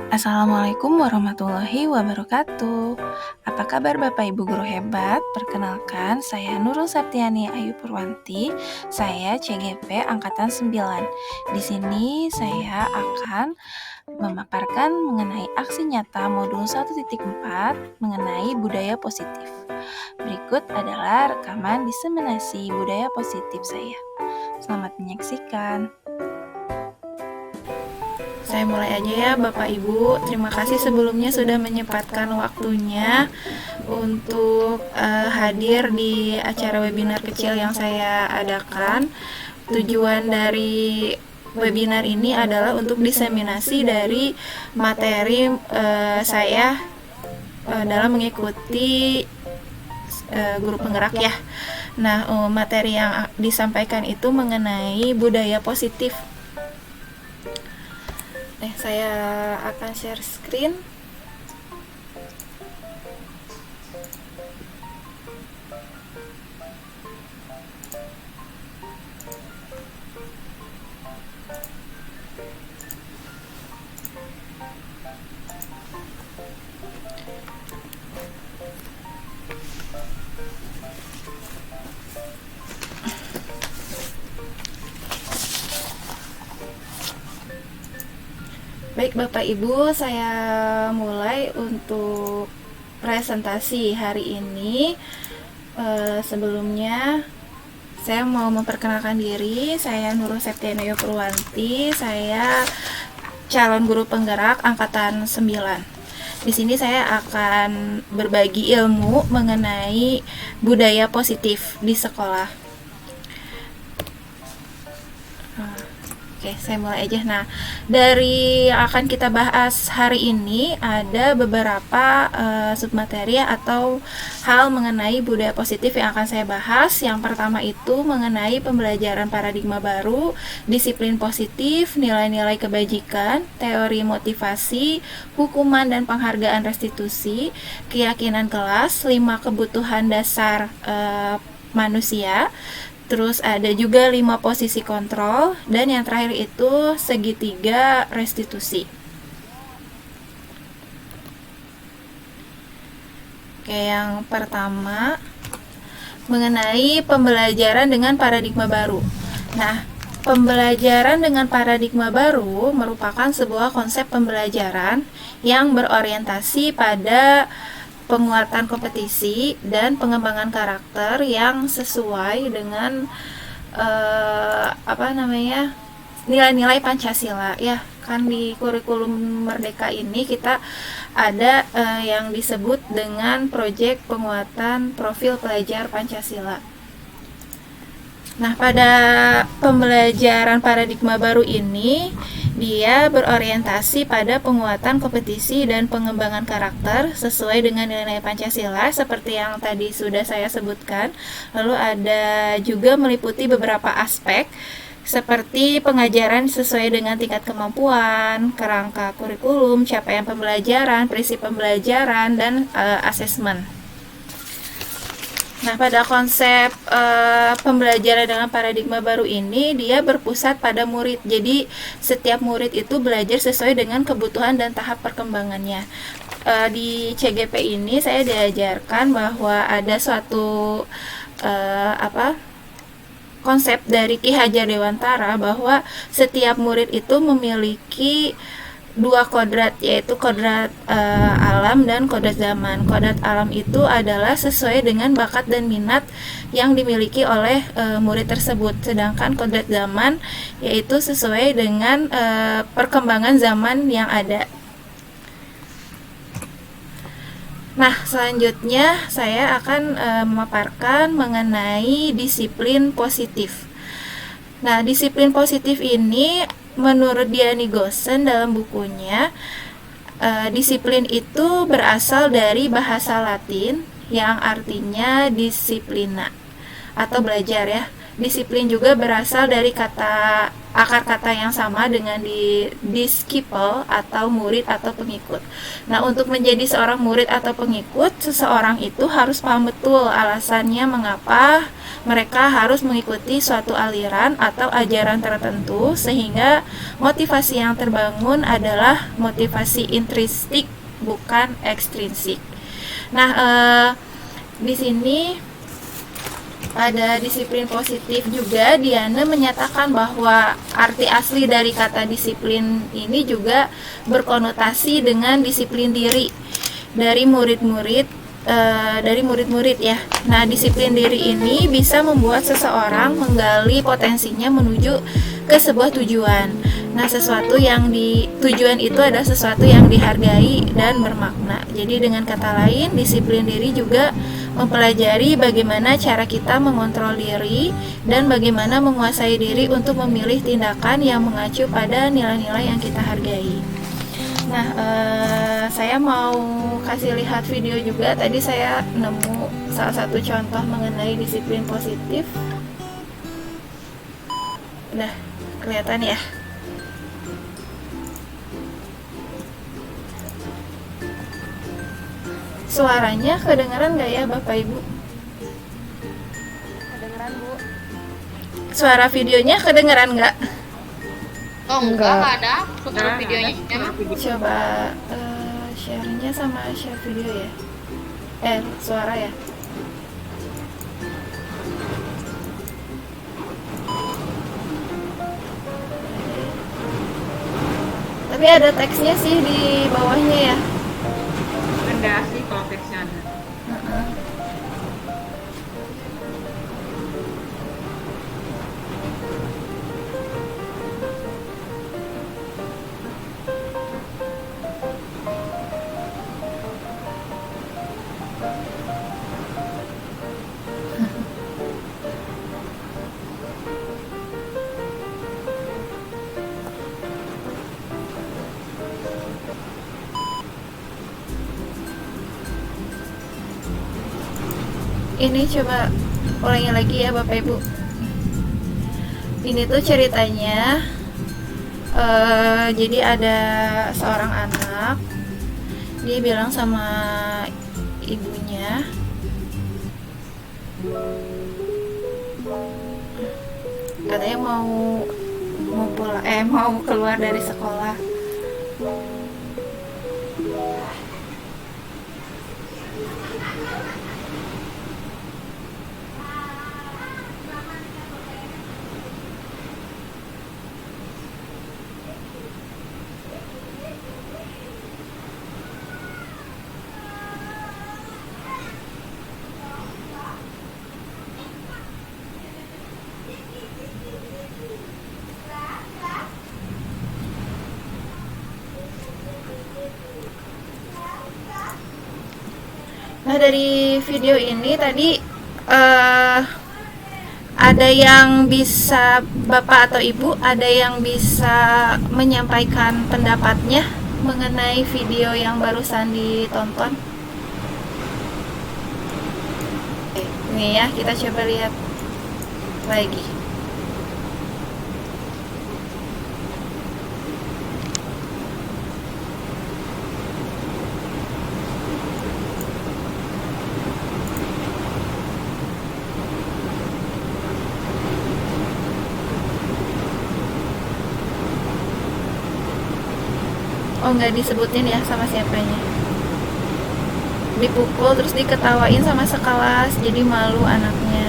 Assalamualaikum warahmatullahi wabarakatuh. Apa kabar Bapak Ibu guru hebat? Perkenalkan, saya Nurul Septiani Ayu Purwanti. Saya CGP angkatan 9. Di sini saya akan memaparkan mengenai aksi nyata modul 1.4 mengenai budaya positif. Berikut adalah rekaman diseminasi budaya positif saya. Selamat menyaksikan. Saya mulai aja ya Bapak Ibu. Terima kasih sebelumnya sudah menyempatkan waktunya untuk hadir di acara webinar kecil yang saya adakan. Tujuan dari webinar ini adalah untuk diseminasi dari materi saya dalam mengikuti guru penggerak ya. Nah, materi yang disampaikan itu mengenai budaya positif. Saya akan share screen. Baik Bapak Ibu, saya mulai untuk presentasi hari ini. Sebelumnya saya mau memperkenalkan diri. Saya Nurul Septiani Ayu Purwanti. Saya calon guru penggerak angkatan 9. Di sini saya akan berbagi ilmu mengenai budaya positif di sekolah. Oke, saya mulai aja. Nah, dari yang akan kita bahas hari ini ada beberapa submateri atau hal mengenai budaya positif yang akan saya bahas. Yang pertama itu mengenai pembelajaran paradigma baru, disiplin positif, nilai-nilai kebajikan, teori motivasi, hukuman dan penghargaan restitusi, keyakinan kelas, 5 kebutuhan dasar manusia. Terus ada juga 5 posisi kontrol, dan yang terakhir itu segitiga restitusi. Oke, yang pertama mengenai pembelajaran dengan paradigma baru. Nah, pembelajaran dengan paradigma baru merupakan sebuah konsep pembelajaran yang berorientasi pada penguatan kompetisi dan pengembangan karakter yang sesuai dengan nilai-nilai Pancasila ya. Kan di kurikulum Merdeka ini kita ada yang disebut dengan proyek penguatan profil pelajar Pancasila. Nah, pada pembelajaran paradigma baru ini, dia berorientasi pada penguatan kompetisi dan pengembangan karakter sesuai dengan nilai-nilai Pancasila seperti yang tadi sudah saya sebutkan. Lalu ada juga meliputi beberapa aspek seperti pengajaran sesuai dengan tingkat kemampuan, kerangka kurikulum, capaian pembelajaran, prinsip pembelajaran, dan asesmen. Nah, pada konsep pembelajaran dengan paradigma baru ini, dia berpusat pada murid. Jadi, setiap murid itu belajar sesuai dengan kebutuhan dan tahap perkembangannya. Di CGP ini, saya diajarkan bahwa ada suatu konsep dari Ki Hajar Dewantara bahwa setiap murid itu memiliki 2 kodrat, yaitu kodrat alam dan kodrat zaman. Kodrat alam itu adalah sesuai dengan bakat dan minat yang dimiliki oleh murid tersebut, sedangkan kodrat zaman yaitu sesuai dengan perkembangan zaman yang ada. Nah, selanjutnya saya akan memaparkan mengenai disiplin positif. Nah, disiplin positif ini menurut Diani Goosen dalam bukunya, disiplin itu berasal dari bahasa Latin yang artinya disiplina atau belajar ya. Disiplin juga berasal dari kata akar kata yang sama dengan di disciple atau murid atau pengikut. Nah, untuk menjadi seorang murid atau pengikut, seseorang itu harus paham betul alasannya mengapa mereka harus mengikuti suatu aliran atau ajaran tertentu, sehingga motivasi yang terbangun adalah motivasi intrinsik bukan ekstrinsik. Nah, di sini pada disiplin positif juga Diana menyatakan bahwa arti asli dari kata disiplin ini juga berkonotasi dengan disiplin diri dari murid-murid ya. Nah, disiplin diri ini bisa membuat seseorang menggali potensinya menuju ke sebuah tujuan. Nah, tujuan itu adalah sesuatu yang dihargai dan bermakna. Jadi dengan kata lain, disiplin diri juga mempelajari bagaimana cara kita mengontrol diri dan bagaimana menguasai diri untuk memilih tindakan yang mengacu pada nilai-nilai yang kita hargai. Nah, saya mau kasih lihat video juga. Tadi saya nemu salah satu contoh mengenai disiplin positif. Udah kelihatan ya? Suaranya kedengaran nggak ya Bapak Ibu? Kedengeran, Bu? Suara videonya kedengaran nggak? Oh, enggak ada suara videonya. Coba share-nya sama share video ya. Suara ya. Tapi ada teksnya sih di bawahnya ya. Rendah sih kalau teksnya ada. Ini coba ulangi lagi ya Bapak Ibu. Ini tuh ceritanya, jadi ada seorang anak, dia bilang sama ibunya, katanya mau keluar dari sekolah. Nah, dari video ini tadi ada yang bisa Bapak atau Ibu, ada yang bisa menyampaikan pendapatnya mengenai video yang barusan ditonton? Ini ya, kita coba lihat lagi. Oh, nggak disebutin ya sama siapanya. Dipukul terus diketawain sama sekelas, jadi malu anaknya.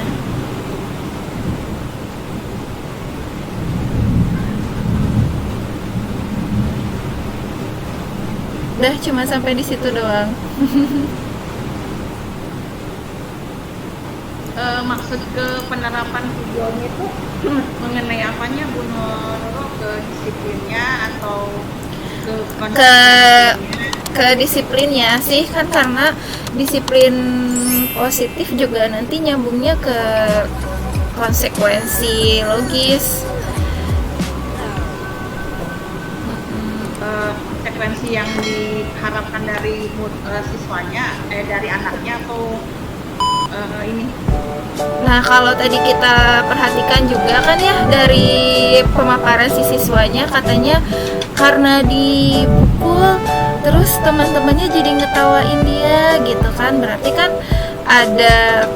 Udah cuma sampai di situ doang. Maksud ke penerapan videonya itu mengenai apanya, Bu Nurul? Ke disiplinnya atau ke disiplinnya sih, kan karena disiplin positif juga nanti nyambungnya ke konsekuensi logis, konsekuensi yang diharapkan dari siswanya, dari anaknya, atau ini. Nah, kalau tadi kita perhatikan juga kan ya dari pemaparan si siswanya, katanya karena dipukul terus teman-temannya jadi ngetawain dia gitu kan, berarti kan ada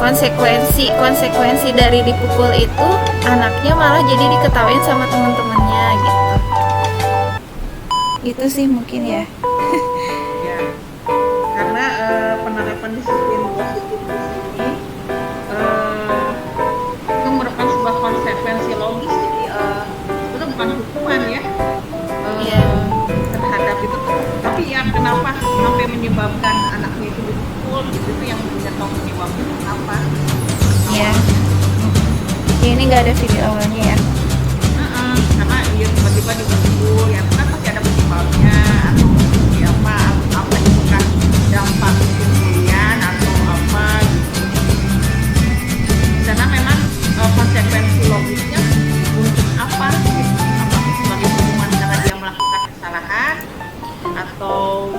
konsekuensi dari dipukul itu, anaknya malah jadi diketawain sama teman-temannya gitu. Itu sih mungkin ya. Ya, karena penerapan disiplin positif di sini itu merupakan sebuah konsekuensi logis, jadi itu bukan hukuman ya Iya. terhadap itu, tapi ya kenapa sampai menyebabkan anaknya itu dipukul gitu, itu yang tidak tahu penyebabnya apa. Iya. Ya, ini nggak ada video awalnya ya. Karena dia tiba-tiba dipukul ya kan pasti ada penyebabnya, atau seperti apa itu kan dampak kemudian atau apa gitu. Karena memang konsekuensi logisnya untuk apa gitu, apakah sebagai hukuman karena dia melakukan kesalahan, atau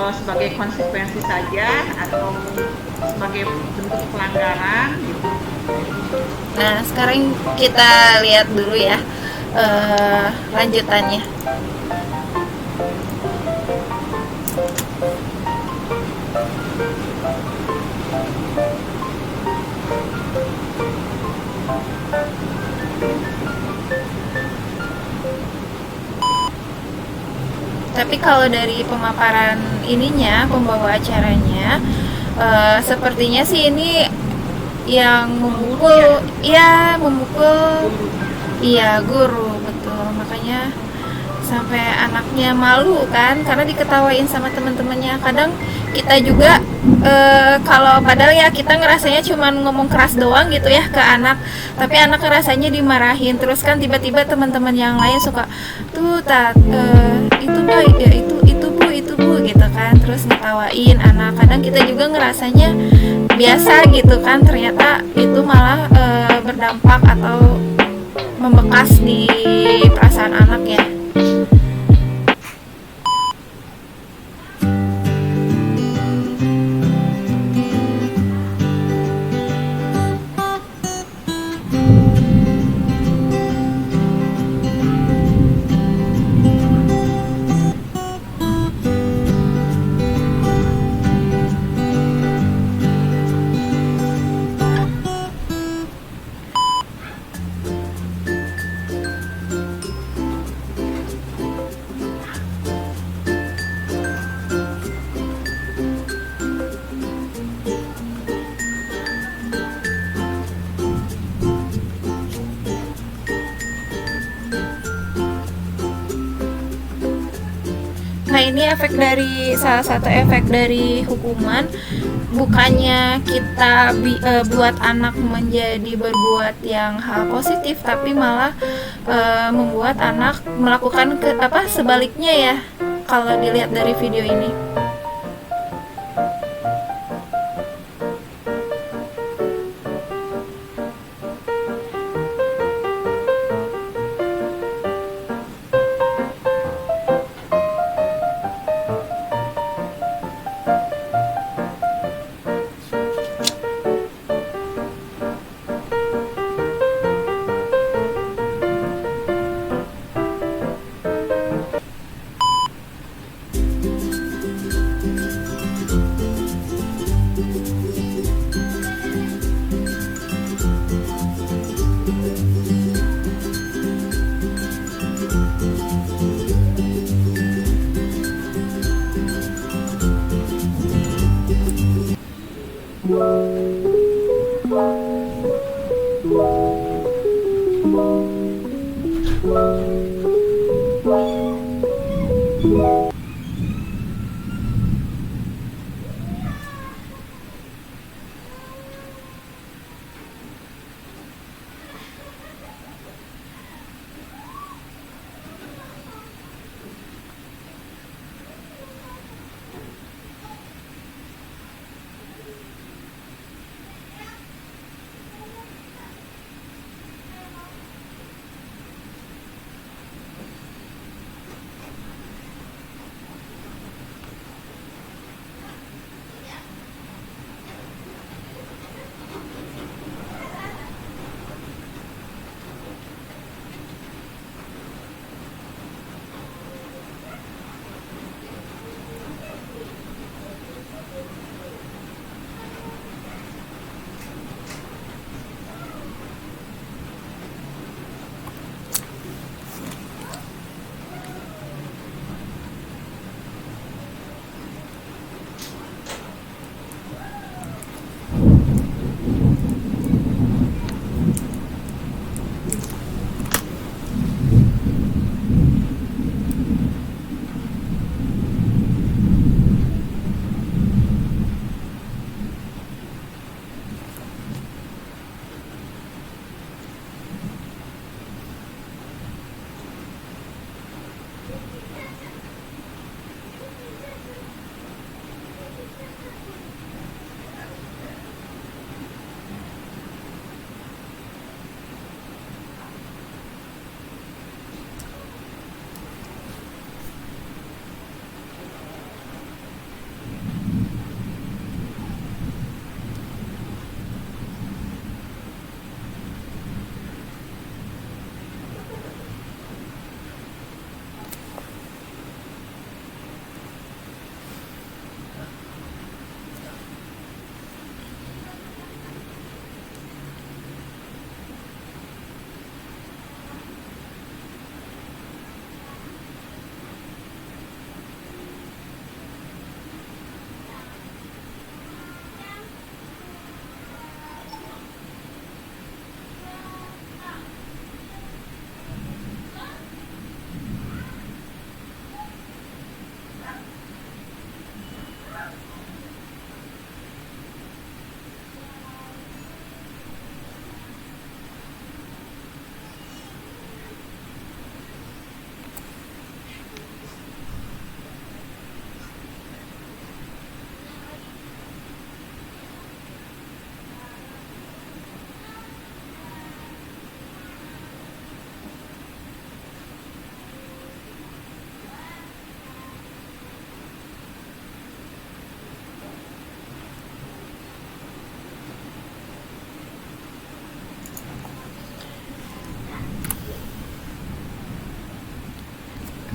sebagai konsekuensi saja, atau sebagai bentuk pelanggaran gitu. Nah, sekarang kita lihat dulu ya lanjutannya. Tapi kalau dari pemaparan ininya, pembawa acaranya, sepertinya sih ini yang memukul, iya memukul, iya guru, betul. Makanya sampai anaknya malu kan, karena diketawain sama teman-temannya. Kadang kita juga kalau padahal ya kita ngerasanya cuman ngomong keras doang gitu ya ke anak, tapi anak ngerasanya dimarahin terus kan, tiba-tiba teman-teman yang lain suka tuh itu boy ya, itu bu gitu kan, terus ngetawain anak. Kadang kita juga ngerasanya biasa gitu kan, ternyata itu malah berdampak atau membekas di perasaan anak ya. Nah, ini salah satu efek dari hukuman, bukannya kita buat anak menjadi berbuat yang hal positif, tapi malah membuat anak melakukan sebaliknya ya, kalau dilihat dari video ini.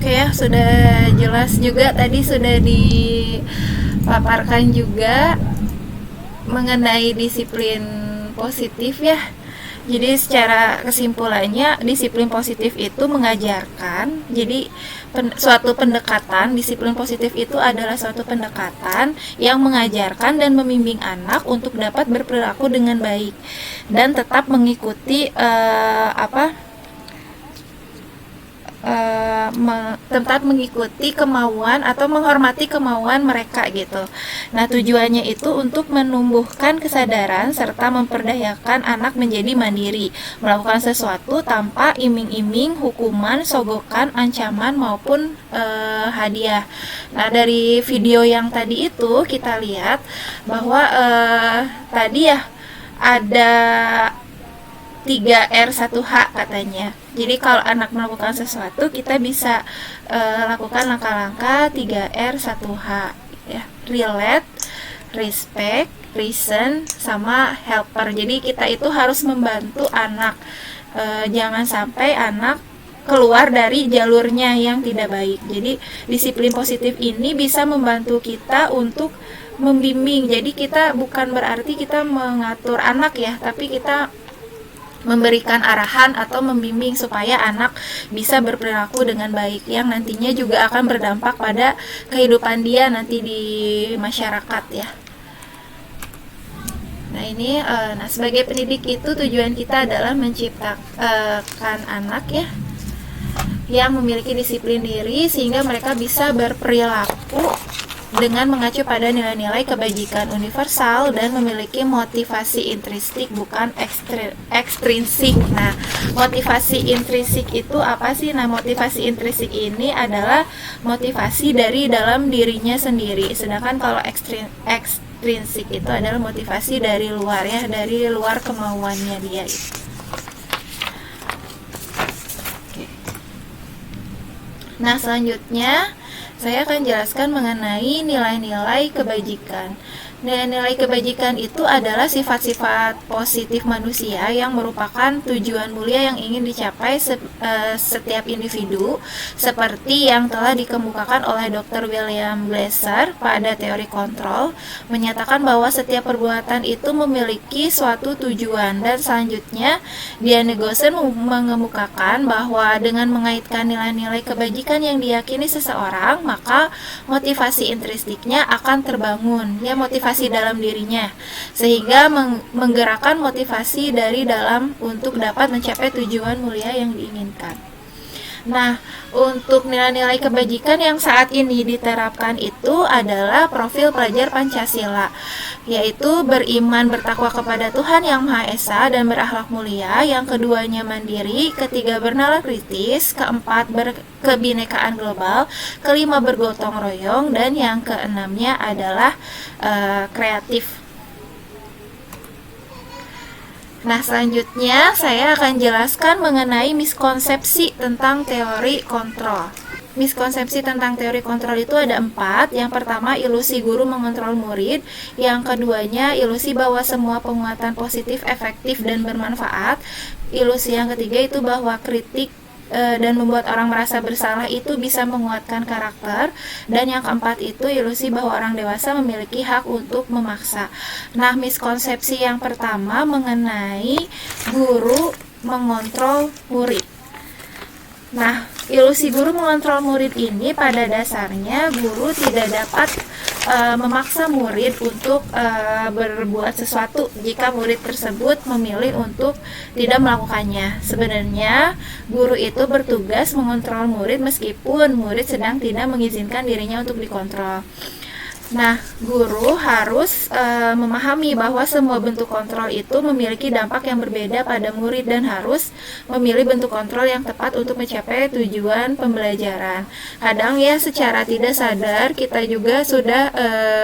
Oke ya, sudah jelas juga tadi sudah dipaparkan juga mengenai disiplin positif ya. Jadi secara kesimpulannya disiplin positif itu mengajarkan. Jadi suatu pendekatan, disiplin positif itu adalah suatu pendekatan yang mengajarkan dan membimbing anak untuk dapat berperilaku dengan baik dan tetap mengikuti tetap mengikuti kemauan atau menghormati kemauan mereka gitu. Nah, tujuannya itu untuk menumbuhkan kesadaran serta memperdayakan anak menjadi mandiri, melakukan sesuatu tanpa iming-iming, hukuman, sogokan, ancaman maupun hadiah. Nah, dari video yang tadi itu kita lihat bahwa tadi ya ada 3R 1H katanya. Jadi kalau anak melakukan sesuatu, kita bisa lakukan langkah-langkah 3R 1H ya. Relate, respect, listen, sama helper. Jadi kita itu harus membantu anak. Jangan sampai anak keluar dari jalurnya yang tidak baik. Jadi disiplin positif ini bisa membantu kita untuk membimbing. Jadi kita bukan berarti kita mengatur anak ya, tapi kita memberikan arahan atau membimbing supaya anak bisa berperilaku dengan baik yang nantinya juga akan berdampak pada kehidupan dia nanti di masyarakat ya. Nah ini, sebagai pendidik itu tujuan kita adalah menciptakan anak ya yang memiliki disiplin diri sehingga mereka bisa berperilaku dengan mengacu pada nilai-nilai kebajikan universal dan memiliki motivasi intrinsik bukan ekstrinsik. Nah, motivasi intrinsik itu apa sih? Nah, motivasi intrinsik ini adalah motivasi dari dalam dirinya sendiri. Sedangkan kalau ekstrinsik itu adalah motivasi dari luar ya, dari luar kemauannya dia itu. Nah, selanjutnya saya akan jelaskan mengenai nilai-nilai kebajikan. Nilai-nilai kebajikan itu adalah sifat-sifat positif manusia yang merupakan tujuan mulia yang ingin dicapai setiap individu, seperti yang telah dikemukakan oleh Dr. William Glasser pada teori kontrol, menyatakan bahwa setiap perbuatan itu memiliki suatu tujuan. Dan selanjutnya, Diane Gossen mengemukakan bahwa dengan mengaitkan nilai-nilai kebajikan yang diyakini seseorang, maka motivasi intrinsiknya akan terbangun, ya motivasi dalam dirinya, sehingga menggerakkan motivasi dari dalam untuk dapat mencapai tujuan mulia yang diinginkan. Nah, untuk nilai-nilai kebajikan yang saat ini diterapkan itu adalah profil pelajar Pancasila, yaitu beriman bertakwa kepada Tuhan Yang Maha Esa dan berakhlak mulia, yang keduanya mandiri, ketiga bernalar kritis, keempat berkebinekaan global, kelima bergotong royong, dan yang keenamnya adalah kreatif. Nah, selanjutnya saya akan jelaskan mengenai miskonsepsi tentang teori kontrol. Miskonsepsi tentang teori kontrol itu ada 4. Yang pertama, ilusi guru mengontrol murid. Yang keduanya, ilusi bahwa semua penguatan positif, efektif, dan bermanfaat. Ilusi yang ketiga itu bahwa kritik dan membuat orang merasa bersalah itu bisa menguatkan karakter. Dan yang keempat itu ilusi bahwa orang dewasa memiliki hak untuk memaksa. Nah, miskonsepsi yang pertama mengenai guru mengontrol murid. Nah, ilusi guru mengontrol murid ini pada dasarnya guru tidak dapat memaksa murid untuk berbuat sesuatu jika murid tersebut memilih untuk tidak melakukannya. Sebenarnya guru itu bertugas mengontrol murid meskipun murid sedang tidak mengizinkan dirinya untuk dikontrol. Nah, guru harus memahami bahwa semua bentuk kontrol itu memiliki dampak yang berbeda pada murid dan harus memilih bentuk kontrol yang tepat untuk mencapai tujuan pembelajaran. Kadang ya secara tidak sadar kita juga sudah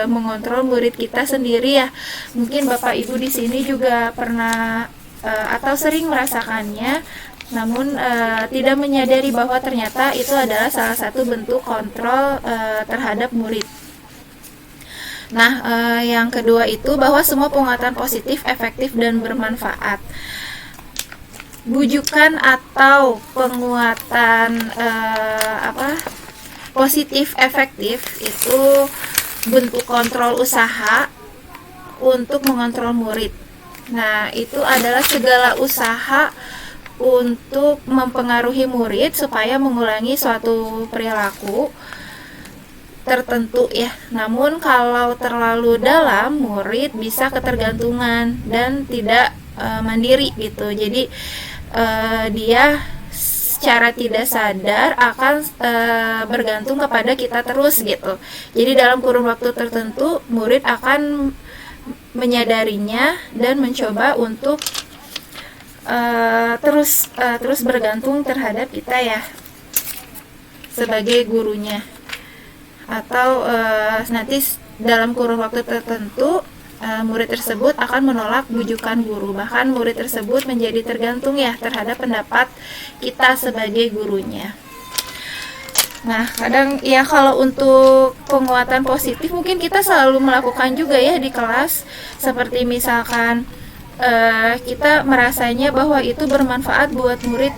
mengontrol murid kita sendiri ya. Mungkin Bapak Ibu di sini juga pernah atau sering merasakannya, namun tidak menyadari bahwa ternyata itu adalah salah satu bentuk kontrol terhadap murid. Nah, yang kedua itu bahwa semua penguatan positif, efektif, dan bermanfaat. bujukan atau penguatan positif efektif itu bentuk kontrol usaha untuk mengontrol murid. Nah, itu adalah segala usaha untuk mempengaruhi murid supaya mengulangi suatu perilaku tertentu ya. Namun kalau terlalu dalam, murid bisa ketergantungan dan tidak mandiri gitu. Jadi dia secara tidak sadar akan bergantung kepada kita terus gitu. Jadi dalam kurun waktu tertentu murid akan menyadarinya dan mencoba untuk terus bergantung terhadap kita ya sebagai gurunya. Atau nanti dalam kurun waktu tertentu murid tersebut akan menolak bujukan guru, bahkan murid tersebut menjadi tergantung ya terhadap pendapat kita sebagai gurunya. Nah, kadang ya kalau untuk penguatan positif mungkin kita selalu melakukan juga ya di kelas, seperti misalkan kita merasanya bahwa itu bermanfaat buat murid,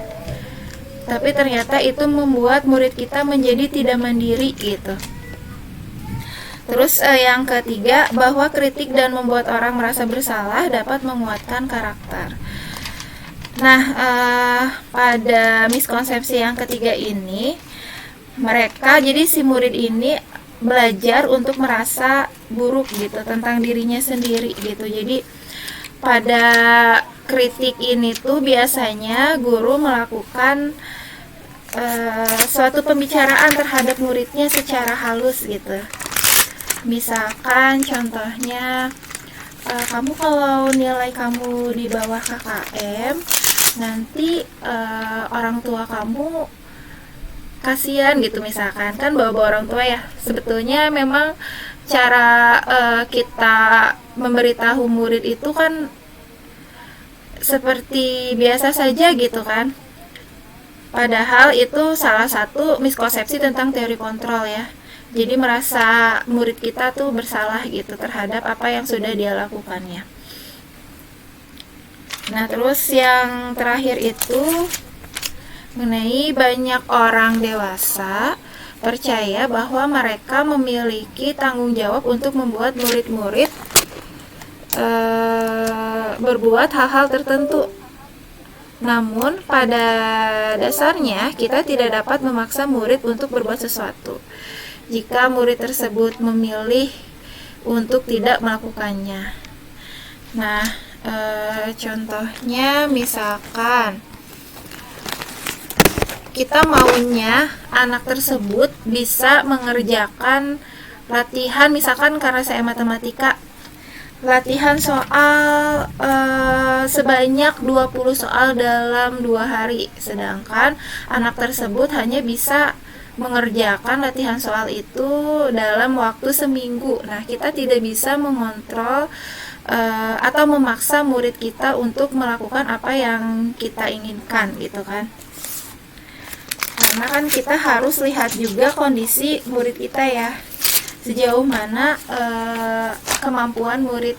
tapi ternyata itu membuat murid kita menjadi tidak mandiri gitu. Terus yang ketiga, bahwa kritik dan membuat orang merasa bersalah dapat menguatkan karakter. Nah, pada miskonsepsi yang ketiga ini, jadi si murid ini belajar untuk merasa buruk gitu tentang dirinya sendiri gitu. Jadi pada kritik ini tuh biasanya guru melakukan suatu pembicaraan terhadap muridnya secara halus gitu. Misalkan contohnya, kamu kalau nilai kamu di bawah KKM, nanti orang tua kamu kasihan gitu, misalkan. Kan bawa-bawa orang tua ya. Sebetulnya memang cara kita memberitahu murid itu kan seperti biasa saja gitu kan. Padahal itu salah satu miskonsepsi tentang teori kontrol ya. Jadi merasa murid kita tuh bersalah gitu terhadap apa yang sudah dia lakukannya. Nah, terus yang terakhir itu mengenai banyak orang dewasa percaya bahwa mereka memiliki tanggung jawab untuk membuat murid-murid berbuat hal-hal tertentu. Namun pada dasarnya kita tidak dapat memaksa murid untuk berbuat sesuatu jika murid tersebut memilih untuk tidak melakukannya. Nah, contohnya misalkan kita maunya anak tersebut bisa mengerjakan latihan, misalkan karena saya matematika, latihan soal sebanyak 20 soal dalam 2 hari, sedangkan anak tersebut hanya bisa mengerjakan latihan soal itu dalam waktu seminggu. Nah, kita tidak bisa mengontrol atau memaksa murid kita untuk melakukan apa yang kita inginkan gitu kan. Karena kan kita harus lihat juga kondisi murid kita ya, sejauh mana kemampuan murid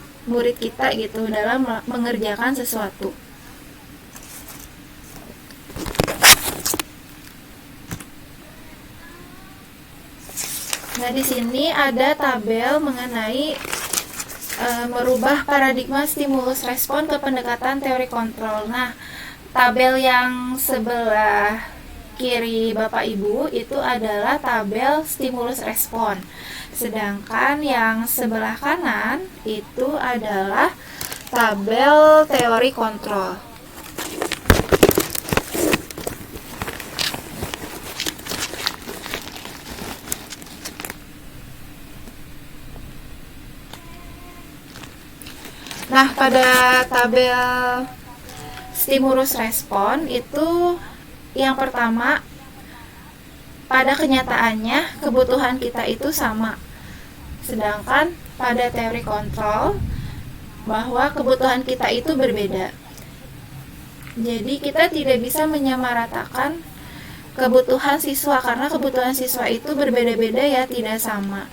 kita gitu dalam mengerjakan sesuatu. Nah, di sini ada tabel mengenai merubah paradigma stimulus respon ke pendekatan teori kontrol. Nah, tabel yang sebelah kiri Bapak Ibu itu adalah tabel stimulus respon. Sedangkan yang sebelah kanan itu adalah tabel teori kontrol. Nah, pada tabel stimulus respon itu yang pertama, pada kenyataannya kebutuhan kita itu sama. Sedangkan pada teori kontrol bahwa kebutuhan kita itu berbeda. Jadi kita tidak bisa menyamaratakan kebutuhan siswa karena kebutuhan siswa itu berbeda-beda ya, tidak sama.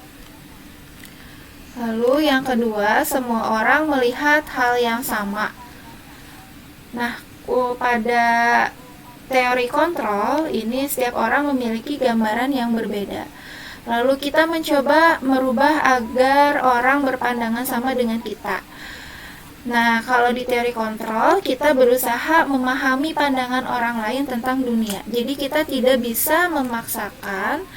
Lalu yang kedua, semua orang melihat hal yang sama. Nah, pada teori kontrol ini setiap orang memiliki gambaran yang berbeda. Lalu kita mencoba merubah agar orang berpandangan sama dengan kita. Nah, kalau di teori kontrol, kita berusaha memahami pandangan orang lain tentang dunia. Jadi kita tidak bisa memaksakan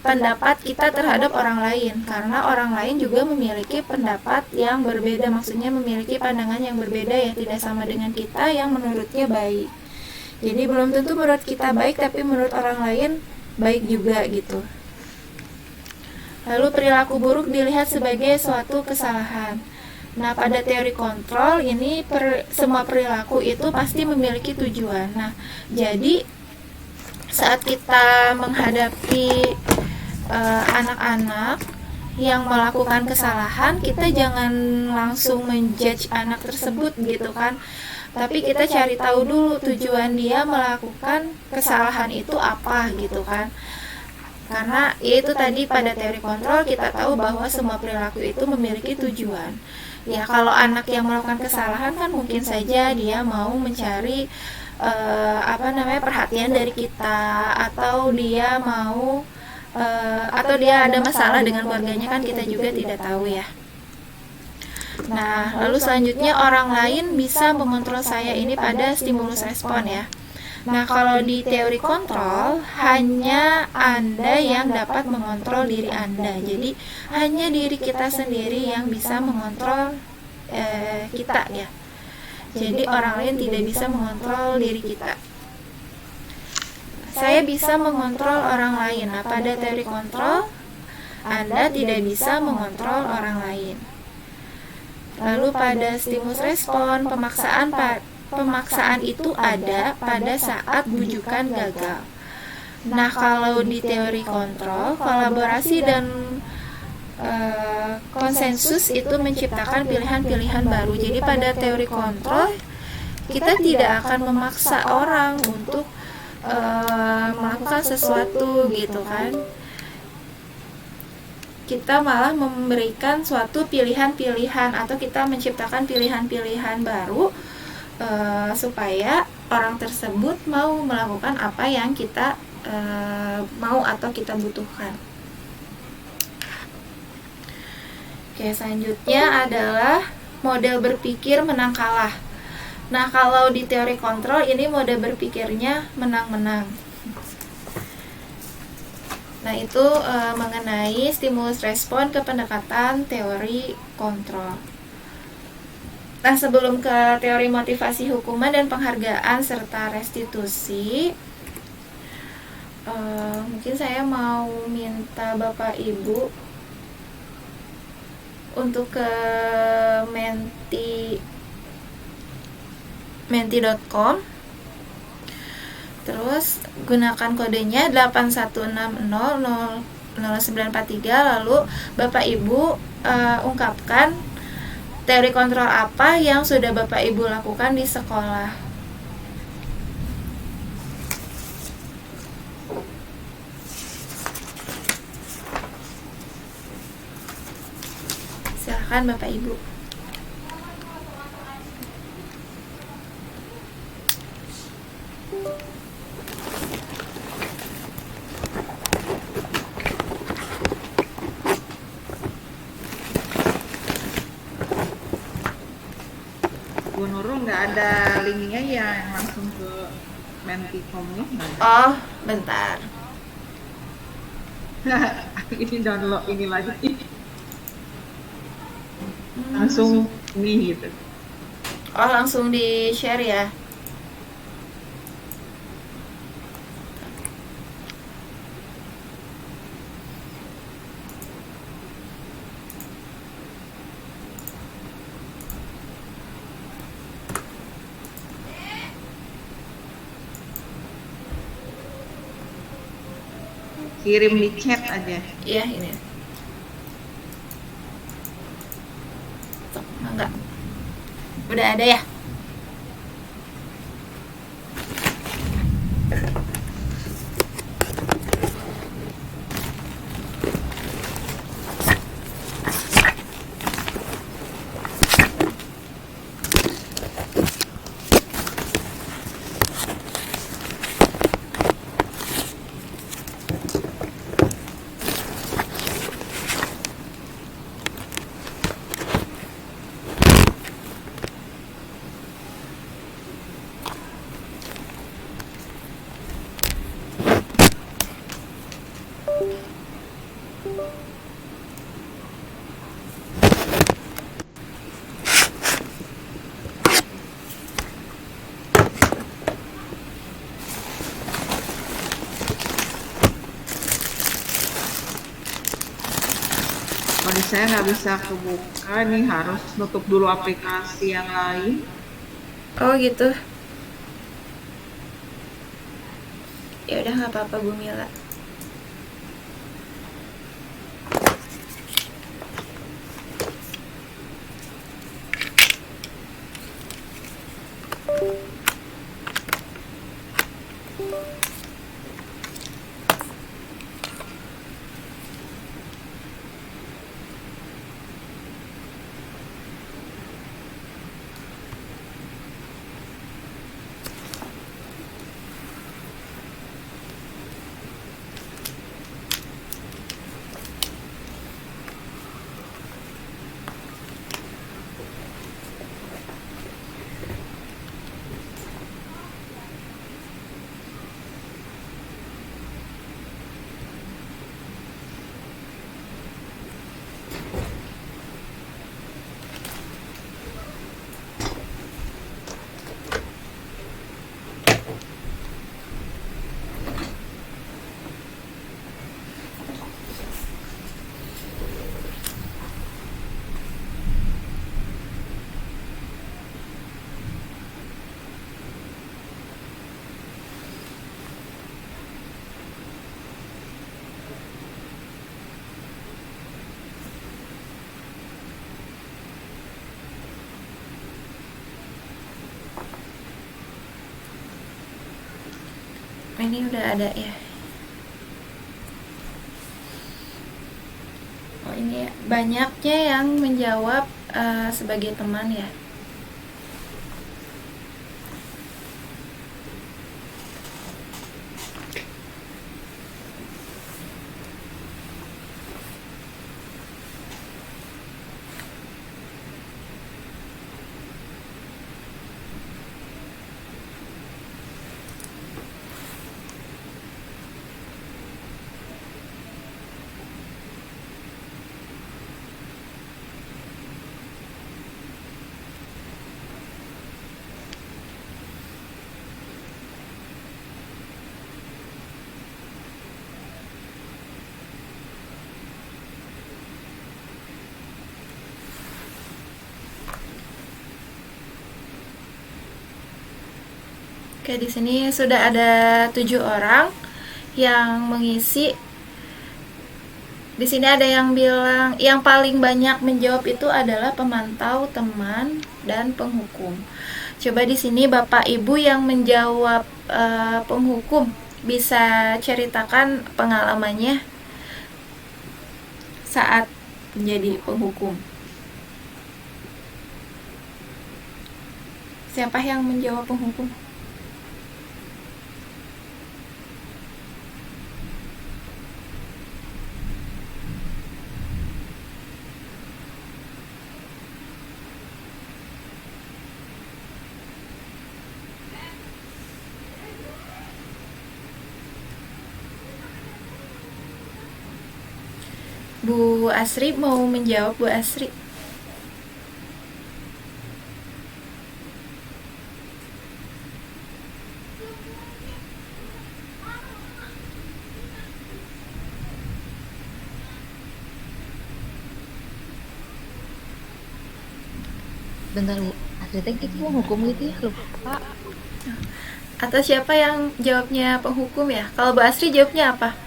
pendapat kita terhadap orang lain, karena orang lain juga memiliki pendapat yang berbeda, maksudnya memiliki pandangan yang berbeda ya, tidak sama dengan kita yang menurutnya baik. Jadi belum tentu menurut kita baik, tapi menurut orang lain baik juga gitu. Lalu perilaku buruk dilihat sebagai suatu kesalahan. Nah, pada teori kontrol ini semua perilaku itu pasti memiliki tujuan. Nah, jadi saat kita menghadapi anak-anak yang melakukan kesalahan, kita jangan langsung menjudge anak tersebut gitu kan. Tapi kita cari tahu dulu tujuan dia melakukan kesalahan itu apa gitu kan. Karena itu tadi pada teori kontrol kita tahu bahwa semua perilaku itu memiliki tujuan. Ya, kalau anak yang melakukan kesalahan kan mungkin saja dia mau mencari perhatian dari kita, atau dia mau atau dia ada masalah dengan keluarganya, kan kita juga tidak tahu ya. Nah, lalu selanjutnya orang lain bisa mengontrol saya ini pada stimulus respon ya. Nah, kalau di teori kontrol hanya Anda yang dapat mengontrol diri Anda. Jadi hanya diri kita sendiri yang bisa mengontrol kita ya. Jadi orang lain tidak bisa mengontrol diri kita. Saya bisa mengontrol orang lain. Nah, pada teori kontrol Anda tidak bisa mengontrol orang lain. Lalu pada stimulus respon, pemaksaan itu ada pada saat bujukan gagal. Nah, kalau di teori kontrol, kolaborasi dan konsensus itu menciptakan pilihan-pilihan baru. Jadi pada teori kontrol, kita tidak akan memaksa orang untuk melakukan sesuatu gitu kan. Kita malah memberikan suatu pilihan-pilihan, atau kita menciptakan pilihan-pilihan baru supaya orang tersebut mau melakukan apa yang kita mau atau kita butuhkan. Oke, selanjutnya adalah model berpikir menang kalah. Nah, kalau di teori kontrol ini mode berpikirnya menang-menang. Nah, itu mengenai stimulus respon ke pendekatan teori kontrol. Nah, sebelum ke teori motivasi hukuman dan penghargaan serta restitusi, mungkin saya mau minta Bapak Ibu untuk ke menti.com, terus gunakan kodenya 81600943, lalu Bapak Ibu ungkapkan teori kontrol apa yang sudah Bapak Ibu lakukan di sekolah. Silakan Bapak Ibu. Bu Nurul nggak ada linknya ya, yang langsung ke menti.com-nya nggak ada. Oh, bentar. Ini download ini lagi. Langsung ini gitu. Oh, langsung di share ya. Kirim di chat aja. Iya, ini. Tuh, enggak. Udah ada ya? saya nggak bisa kebuka nih, harus nutup dulu aplikasi yang lain. Oh gitu. Ya udah nggak apa-apa Bu Mila. Ini udah ada ya. Oh ini ya. Banyaknya yang menjawab sebagai teman ya. Oke, di sini sudah ada 7 orang yang mengisi. Di sini ada yang bilang yang paling banyak menjawab itu adalah pemantau, teman, dan penghukum. Coba di sini Bapak Ibu yang menjawab penghukum bisa ceritakan pengalamannya saat menjadi penghukum. Siapa yang menjawab penghukum? Bu Asri mau menjawab, Bu Asri. Bentar Bu, Asri itu hukum gitu ya, lupa. Atau siapa yang jawabnya penghukum ya? Kalau Bu Asri jawabnya apa?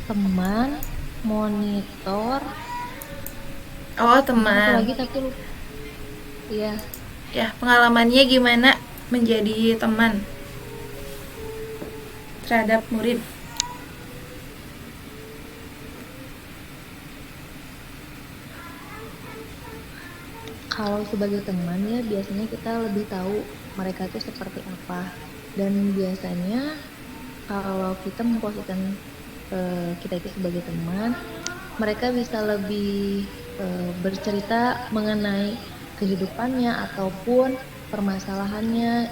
Teman, monitor, Oh, satu teman. lagi tapi lupa. Iya, Ya, pengalamannya gimana menjadi teman terhadap murid? kalau sebagai teman ya biasanya kita lebih tahu mereka itu seperti apa. Dan biasanya kalau kita memposisikan kita itu sebagai teman, mereka bisa lebih bercerita mengenai kehidupannya ataupun permasalahannya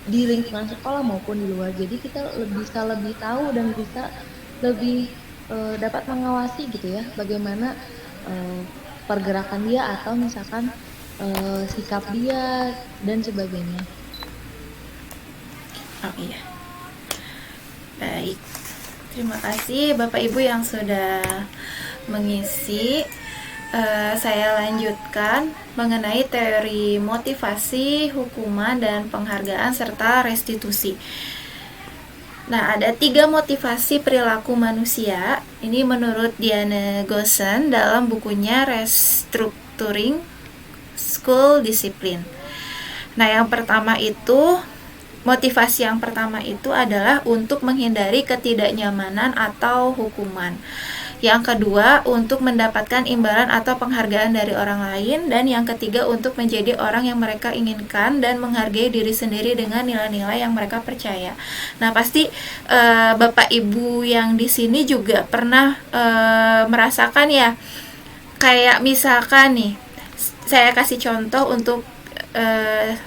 di lingkungan sekolah maupun di luar. Jadi kita bisa lebih tahu dan bisa lebih dapat mengawasi gitu ya bagaimana pergerakan dia atau misalkan sikap dia dan sebagainya. Oh iya. Baik, terima kasih Bapak Ibu yang sudah mengisi. Saya lanjutkan mengenai teori motivasi, hukuman, dan penghargaan serta restitusi. Nah, ada 3 motivasi perilaku manusia. Ini menurut Diane Gossen dalam bukunya Restructuring School Discipline. Nah, motivasi yang pertama itu adalah untuk menghindari ketidaknyamanan atau hukuman. Yang kedua, untuk mendapatkan imbalan atau penghargaan dari orang lain. Dan yang ketiga, untuk menjadi orang yang mereka inginkan dan menghargai diri sendiri dengan nilai-nilai yang mereka percaya. Nah, pasti Bapak Ibu yang di sini juga pernah merasakan ya, kayak misalkan nih, saya kasih contoh untuk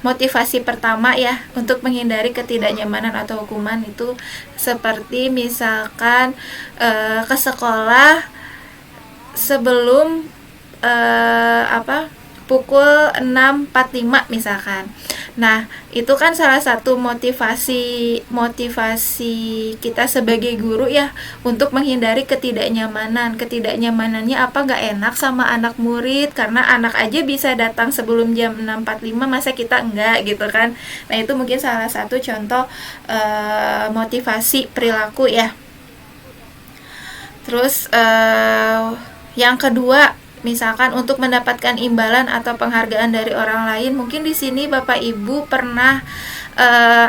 motivasi pertama ya, untuk menghindari ketidaknyamanan atau hukuman itu seperti misalkan ke sekolah sebelum pukul 6.45 misalkan. Nah, itu kan salah satu motivasi kita sebagai guru ya, untuk menghindari ketidaknyamanan. Ketidaknyamanannya apa? Nggak enak sama anak murid, karena anak aja bisa datang sebelum jam 6.45, masa kita enggak gitu kan. Nah, itu mungkin salah satu contoh motivasi perilaku ya. Terus yang kedua, misalkan untuk mendapatkan imbalan atau penghargaan dari orang lain. Mungkin di sini Bapak Ibu pernah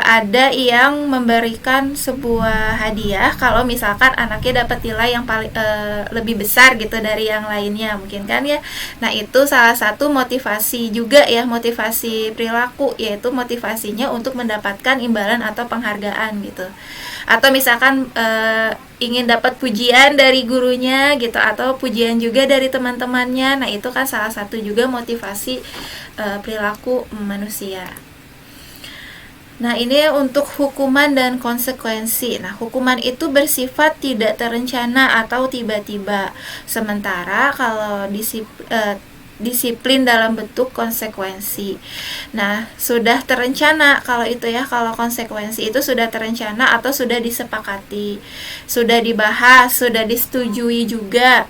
ada yang memberikan sebuah hadiah kalau misalkan anaknya dapat nilai yang paling lebih besar gitu dari yang lainnya, mungkin kan ya. Nah, itu salah satu motivasi juga ya, motivasi perilaku, yaitu motivasinya untuk mendapatkan imbalan atau penghargaan gitu. Atau misalkan ingin dapat pujian dari gurunya gitu, atau pujian juga dari teman-temannya. Nah, itu kan salah satu juga motivasi perilaku manusia. Nah, ini untuk hukuman dan konsekuensi. Nah, hukuman itu bersifat tidak terencana atau tiba-tiba. Sementara kalau disiplin dalam bentuk konsekuensi. Nah, sudah terencana kalau itu ya, kalau konsekuensi itu sudah terencana atau sudah disepakati, sudah dibahas, sudah disetujui juga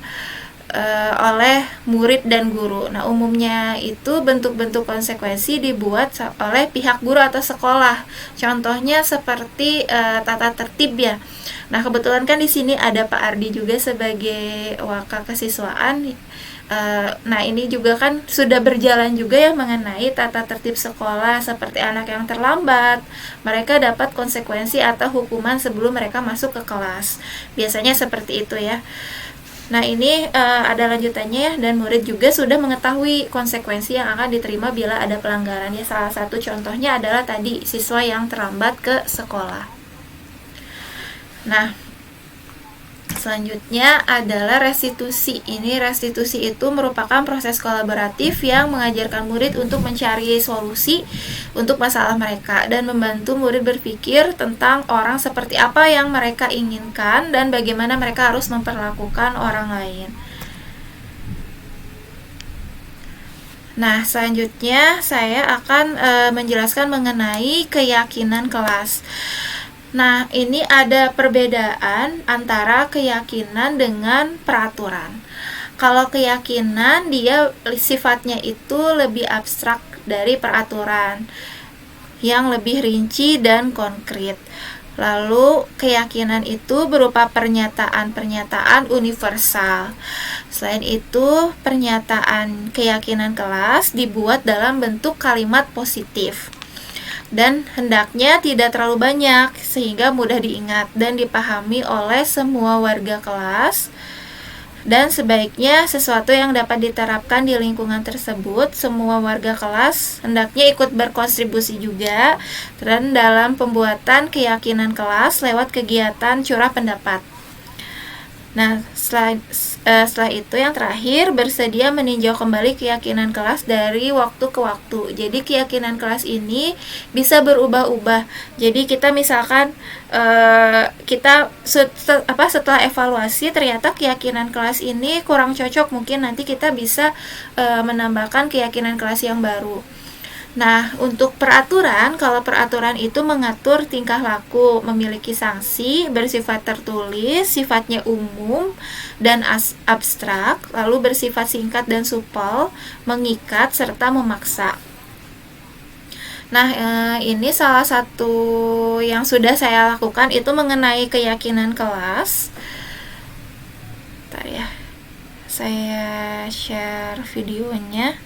oleh murid dan guru. Nah, umumnya itu bentuk-bentuk konsekuensi dibuat oleh pihak guru atau sekolah. Contohnya seperti tata tertib ya. Nah, kebetulan kan di sini ada Pak Ardi juga sebagai wakil kesiswaan. Nah, ini juga kan sudah berjalan juga ya mengenai tata tertib sekolah, seperti anak yang terlambat, mereka dapat konsekuensi atau hukuman sebelum mereka masuk ke kelas. Biasanya seperti itu ya. Nah, ini ada lanjutannya ya, dan murid juga sudah mengetahui konsekuensi yang akan diterima bila ada pelanggaran ya. Salah satu contohnya adalah tadi siswa yang terlambat ke sekolah. Nah, selanjutnya adalah restitusi. Ini restitusi itu merupakan proses kolaboratif yang mengajarkan murid untuk mencari solusi untuk masalah mereka dan membantu murid berpikir tentang orang seperti apa yang mereka inginkan dan bagaimana mereka harus memperlakukan orang lain. Nah, selanjutnya saya akan menjelaskan mengenai keyakinan kelas. Nah, ini ada perbedaan antara keyakinan dengan peraturan. Kalau keyakinan, dia sifatnya itu lebih abstrak dari peraturan, yang lebih rinci dan konkret. Lalu, keyakinan itu berupa pernyataan-pernyataan universal. Selain itu, pernyataan keyakinan kelas dibuat dalam bentuk kalimat positif dan hendaknya tidak terlalu banyak sehingga mudah diingat dan dipahami oleh semua warga kelas, dan sebaiknya sesuatu yang dapat diterapkan di lingkungan tersebut semua warga kelas hendaknya ikut berkontribusi juga dan dalam pembuatan keyakinan kelas lewat kegiatan curah pendapat. Nah, setelah itu yang terakhir, bersedia meninjau kembali keyakinan kelas dari waktu ke waktu. Jadi keyakinan kelas ini bisa berubah-ubah. Jadi kita misalkan setelah evaluasi ternyata keyakinan kelas ini kurang cocok, mungkin nanti kita bisa menambahkan keyakinan kelas yang baru. Nah, untuk peraturan, kalau peraturan itu mengatur tingkah laku, memiliki sanksi, bersifat tertulis, sifatnya umum dan abstrak, lalu bersifat singkat dan supel, mengikat serta memaksa. Nah, ini salah satu yang sudah saya lakukan itu mengenai keyakinan kelas. Bentar ya, saya share videonya.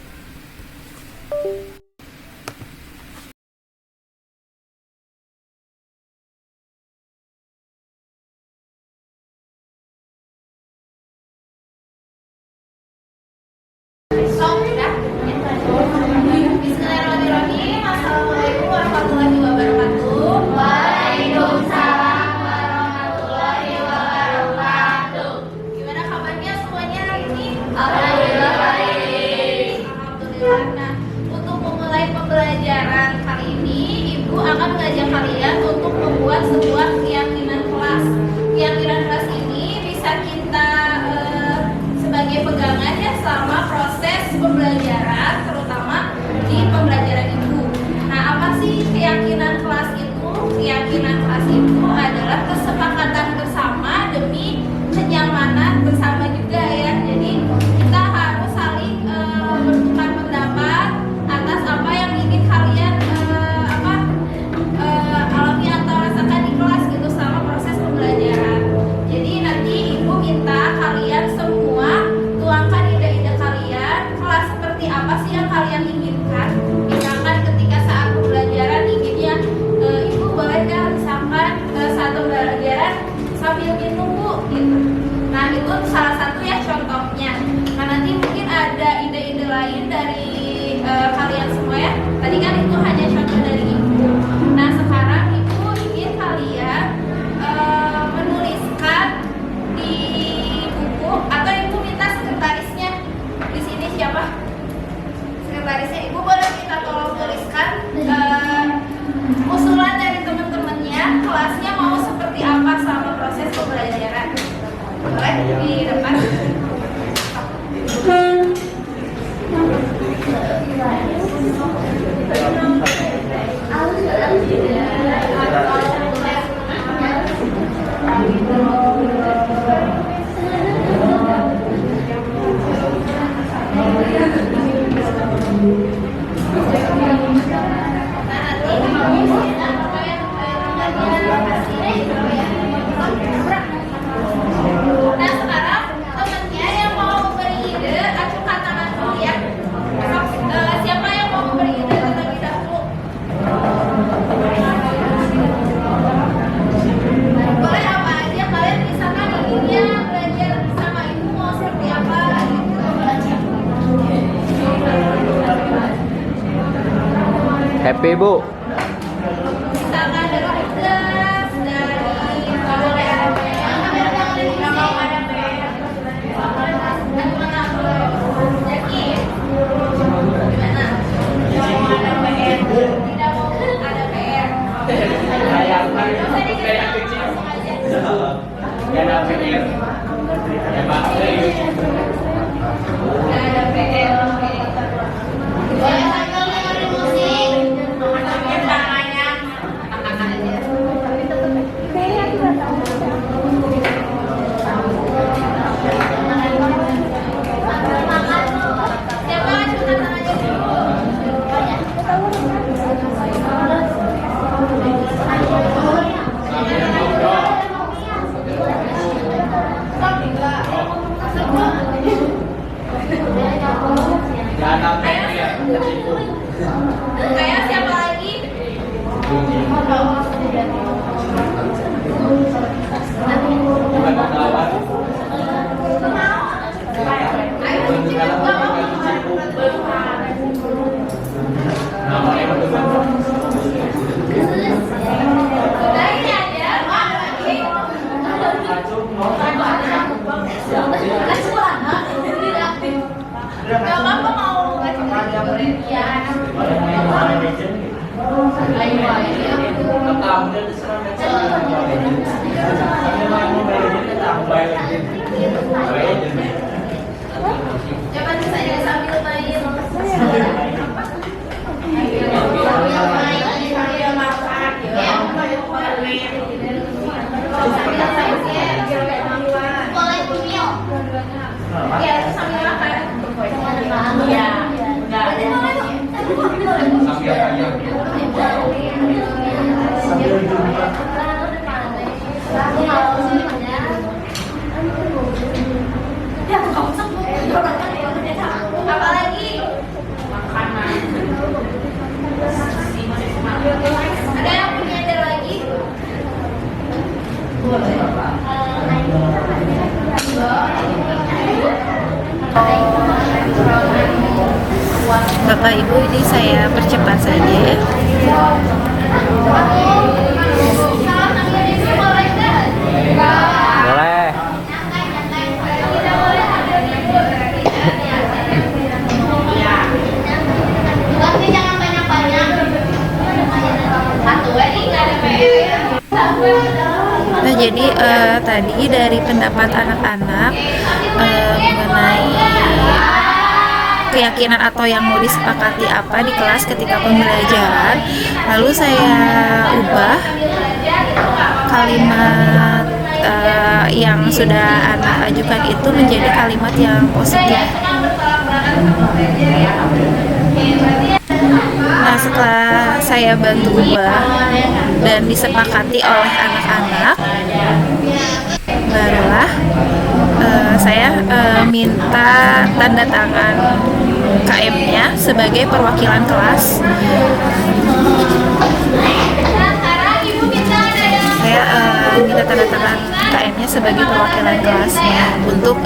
Bismillahirrahmanirrahim. Assalamualaikum warahmatullahi wabarakatuh. Waalaikumsalam warahmatullahi wabarakatuh. Gimana kabarnya semuanya hari ini? Alhamdulillah baik. Alhamdulillah. Nah, untuk memulai pembelajaran kali ini, Ibu akan mengajak kalian untuk membuat sebuah keyakinan kelas. Keyakinan kelas ini bisa kita sebagai pegangan ya selama proses pembelajaran, terutama di pembelajaran Ibu. Nah, apa sih keyakinan kelas itu? Keyakinan kelas itu adalah kesepakatan bersama demi kenyamanan bersama juga ya. Jadi kita harus saling bertukar pendapat atas apa yang ingin kalian alami atau rasakan di kelas gitu selama proses pembelajaran. Jadi nanti Ibu minta kalian semua tuangkan ide-ide kalian, kelas seperti apa sih yang kalian inginkan. Misalkan ketika saat pembelajaran inginnya Ibu boleh kan misalkan saat pembelajaran sambil minum Bu gitu. Nah, itu salah satu ya contohnya. Nah, nanti mungkin ada ide-ide lain dari kalian semua ya. Tadi kan itu hanya contoh dari Ibu. Nah, sekarang Ibu ingin kalian menuliskan di buku, atau Ibu minta sekretarisnya di sini siapa? Sekretarisnya Ibu boleh kita tolong tuliskan usulan dari teman-temannya, kelasnya mau seperti apa selama proses pembelajaran. Boleh di depan. Nah, sekarang temannya yang mau memberi ide, acukan tangan dulu ya. Siapa yang mau memberi ide terlebih dahulu? Boleh apa aja, kalian misalkan inginnya belajar sama Ibu mau seperti apa gitu. Happy Bu. Misalkan dari tugas, dari boleh ada nggak mau ada PR. Gimana? Jaki? Gimana? Nggak mau ada PR. Tidak mau ada PR. Nggak usah dikasih tahu, langsung aja. Nggak ada PR. Oke. Boleh sambil dengerin musik. Masukin tangannya. Siapa acukan tangannya dulu? Stop. Bapak Ibu, ini saya percepat saja ya. Boleh. Nah, jadi tadi dari pendapat anak-anak mengenai keyakinan atau yang mau disepakati apa di kelas ketika pembelajaran, lalu saya ubah kalimat yang sudah anak ajukan itu menjadi kalimat yang positif. Nah, setelah saya bantu ubah dan disepakati oleh anak-anak, barulah saya minta tanda tangan KM-nya sebagai perwakilan kelas. Saya minta tanda tangan KM-nya sebagai perwakilan kelasnya untuk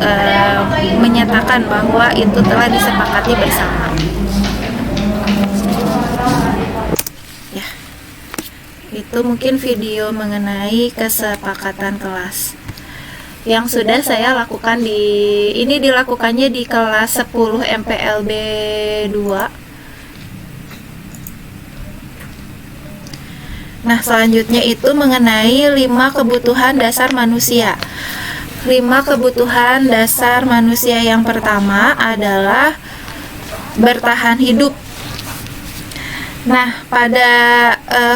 menyatakan bahwa itu telah disepakati bersama. Ya, itu mungkin video mengenai kesepakatan kelas yang sudah saya lakukan ini dilakukannya di kelas 10 MPLB 2. Nah, selanjutnya itu mengenai 5 kebutuhan dasar manusia. 5 kebutuhan dasar manusia yang pertama adalah bertahan hidup. Nah, pada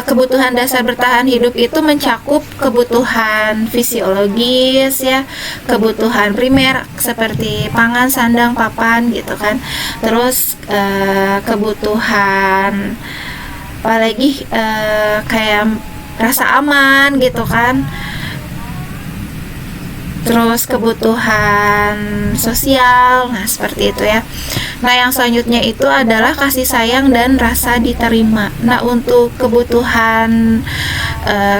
kebutuhan dasar bertahan hidup itu mencakup kebutuhan fisiologis ya, kebutuhan primer seperti pangan, sandang, papan gitu kan. Terus kebutuhan apalagi kayak rasa aman gitu kan. Terus kebutuhan sosial, nah seperti itu ya. Nah, yang selanjutnya itu adalah kasih sayang dan rasa diterima. Nah, untuk kebutuhan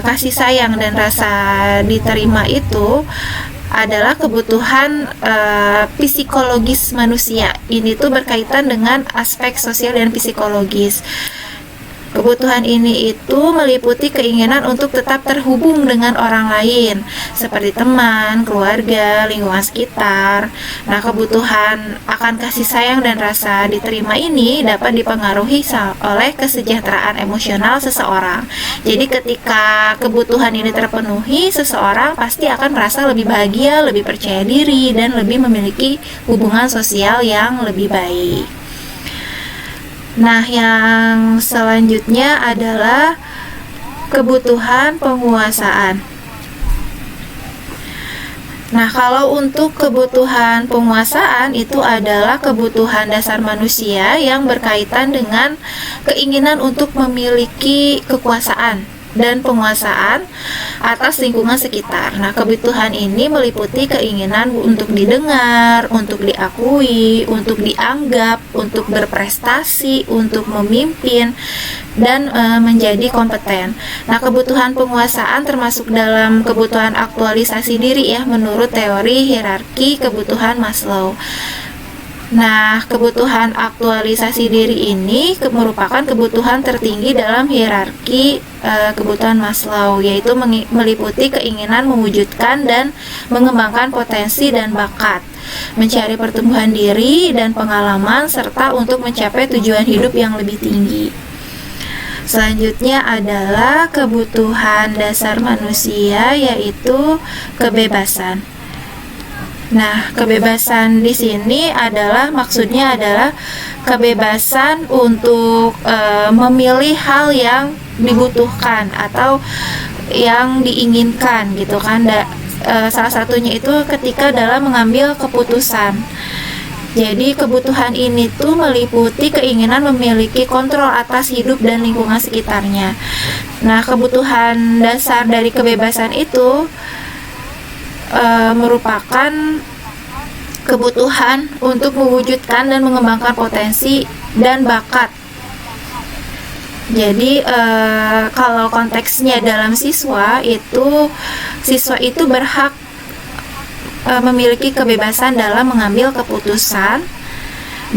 kasih sayang dan rasa diterima itu adalah kebutuhan psikologis manusia. Ini tuh berkaitan dengan aspek sosial dan psikologis. Kebutuhan ini itu meliputi keinginan untuk tetap terhubung dengan orang lain, seperti teman, keluarga, lingkungan sekitar. Nah, kebutuhan akan kasih sayang dan rasa diterima ini dapat dipengaruhi oleh kesejahteraan emosional seseorang. Jadi ketika kebutuhan ini terpenuhi, seseorang pasti akan merasa lebih bahagia, lebih percaya diri, dan lebih memiliki hubungan sosial yang lebih baik. Nah, yang selanjutnya adalah kebutuhan penguasaan. Nah, kalau untuk kebutuhan penguasaan itu adalah kebutuhan dasar manusia yang berkaitan dengan keinginan untuk memiliki kekuasaan dan penguasaan atas lingkungan sekitar. Nah, kebutuhan ini meliputi keinginan untuk didengar, untuk diakui, untuk dianggap, untuk berprestasi, untuk memimpin, dan menjadi kompeten. Nah, kebutuhan penguasaan termasuk dalam kebutuhan aktualisasi diri ya, menurut teori hierarki kebutuhan Maslow. Nah, kebutuhan aktualisasi diri ini merupakan kebutuhan tertinggi dalam hierarki kebutuhan Maslow, yaitu meliputi keinginan mewujudkan dan mengembangkan potensi dan bakat, mencari pertumbuhan diri dan pengalaman, serta untuk mencapai tujuan hidup yang lebih tinggi. Selanjutnya adalah kebutuhan dasar manusia, yaitu kebebasan. Nah, kebebasan di sini maksudnya adalah kebebasan untuk memilih hal yang dibutuhkan atau yang diinginkan gitu kan. salah satunya itu ketika dalam mengambil keputusan. Jadi kebutuhan ini tuh meliputi keinginan memiliki kontrol atas hidup dan lingkungan sekitarnya. Nah, kebutuhan dasar dari kebebasan itu merupakan kebutuhan untuk mewujudkan dan mengembangkan potensi dan bakat. Jadi kalau konteksnya dalam siswa itu berhak memiliki kebebasan dalam mengambil keputusan,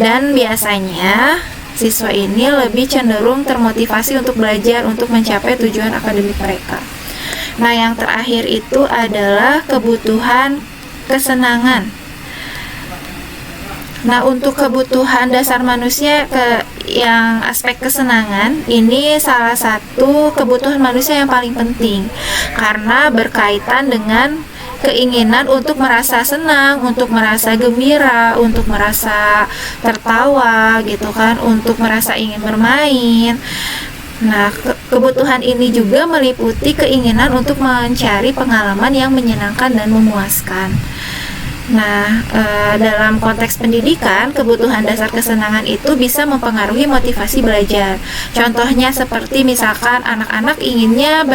dan biasanya siswa ini lebih cenderung termotivasi untuk belajar untuk mencapai tujuan akademik mereka. Nah, yang terakhir itu adalah kebutuhan kesenangan. Nah, untuk kebutuhan dasar manusia yang aspek kesenangan ini salah satu kebutuhan manusia yang paling penting karena berkaitan dengan keinginan untuk merasa senang, untuk merasa gembira, untuk merasa tertawa gitu kan, untuk merasa ingin bermain. Nah, kebutuhan ini juga meliputi keinginan untuk mencari pengalaman yang menyenangkan dan memuaskan. Nah, dalam konteks pendidikan, kebutuhan dasar kesenangan itu bisa mempengaruhi motivasi belajar. Contohnya seperti misalkan anak-anak inginnya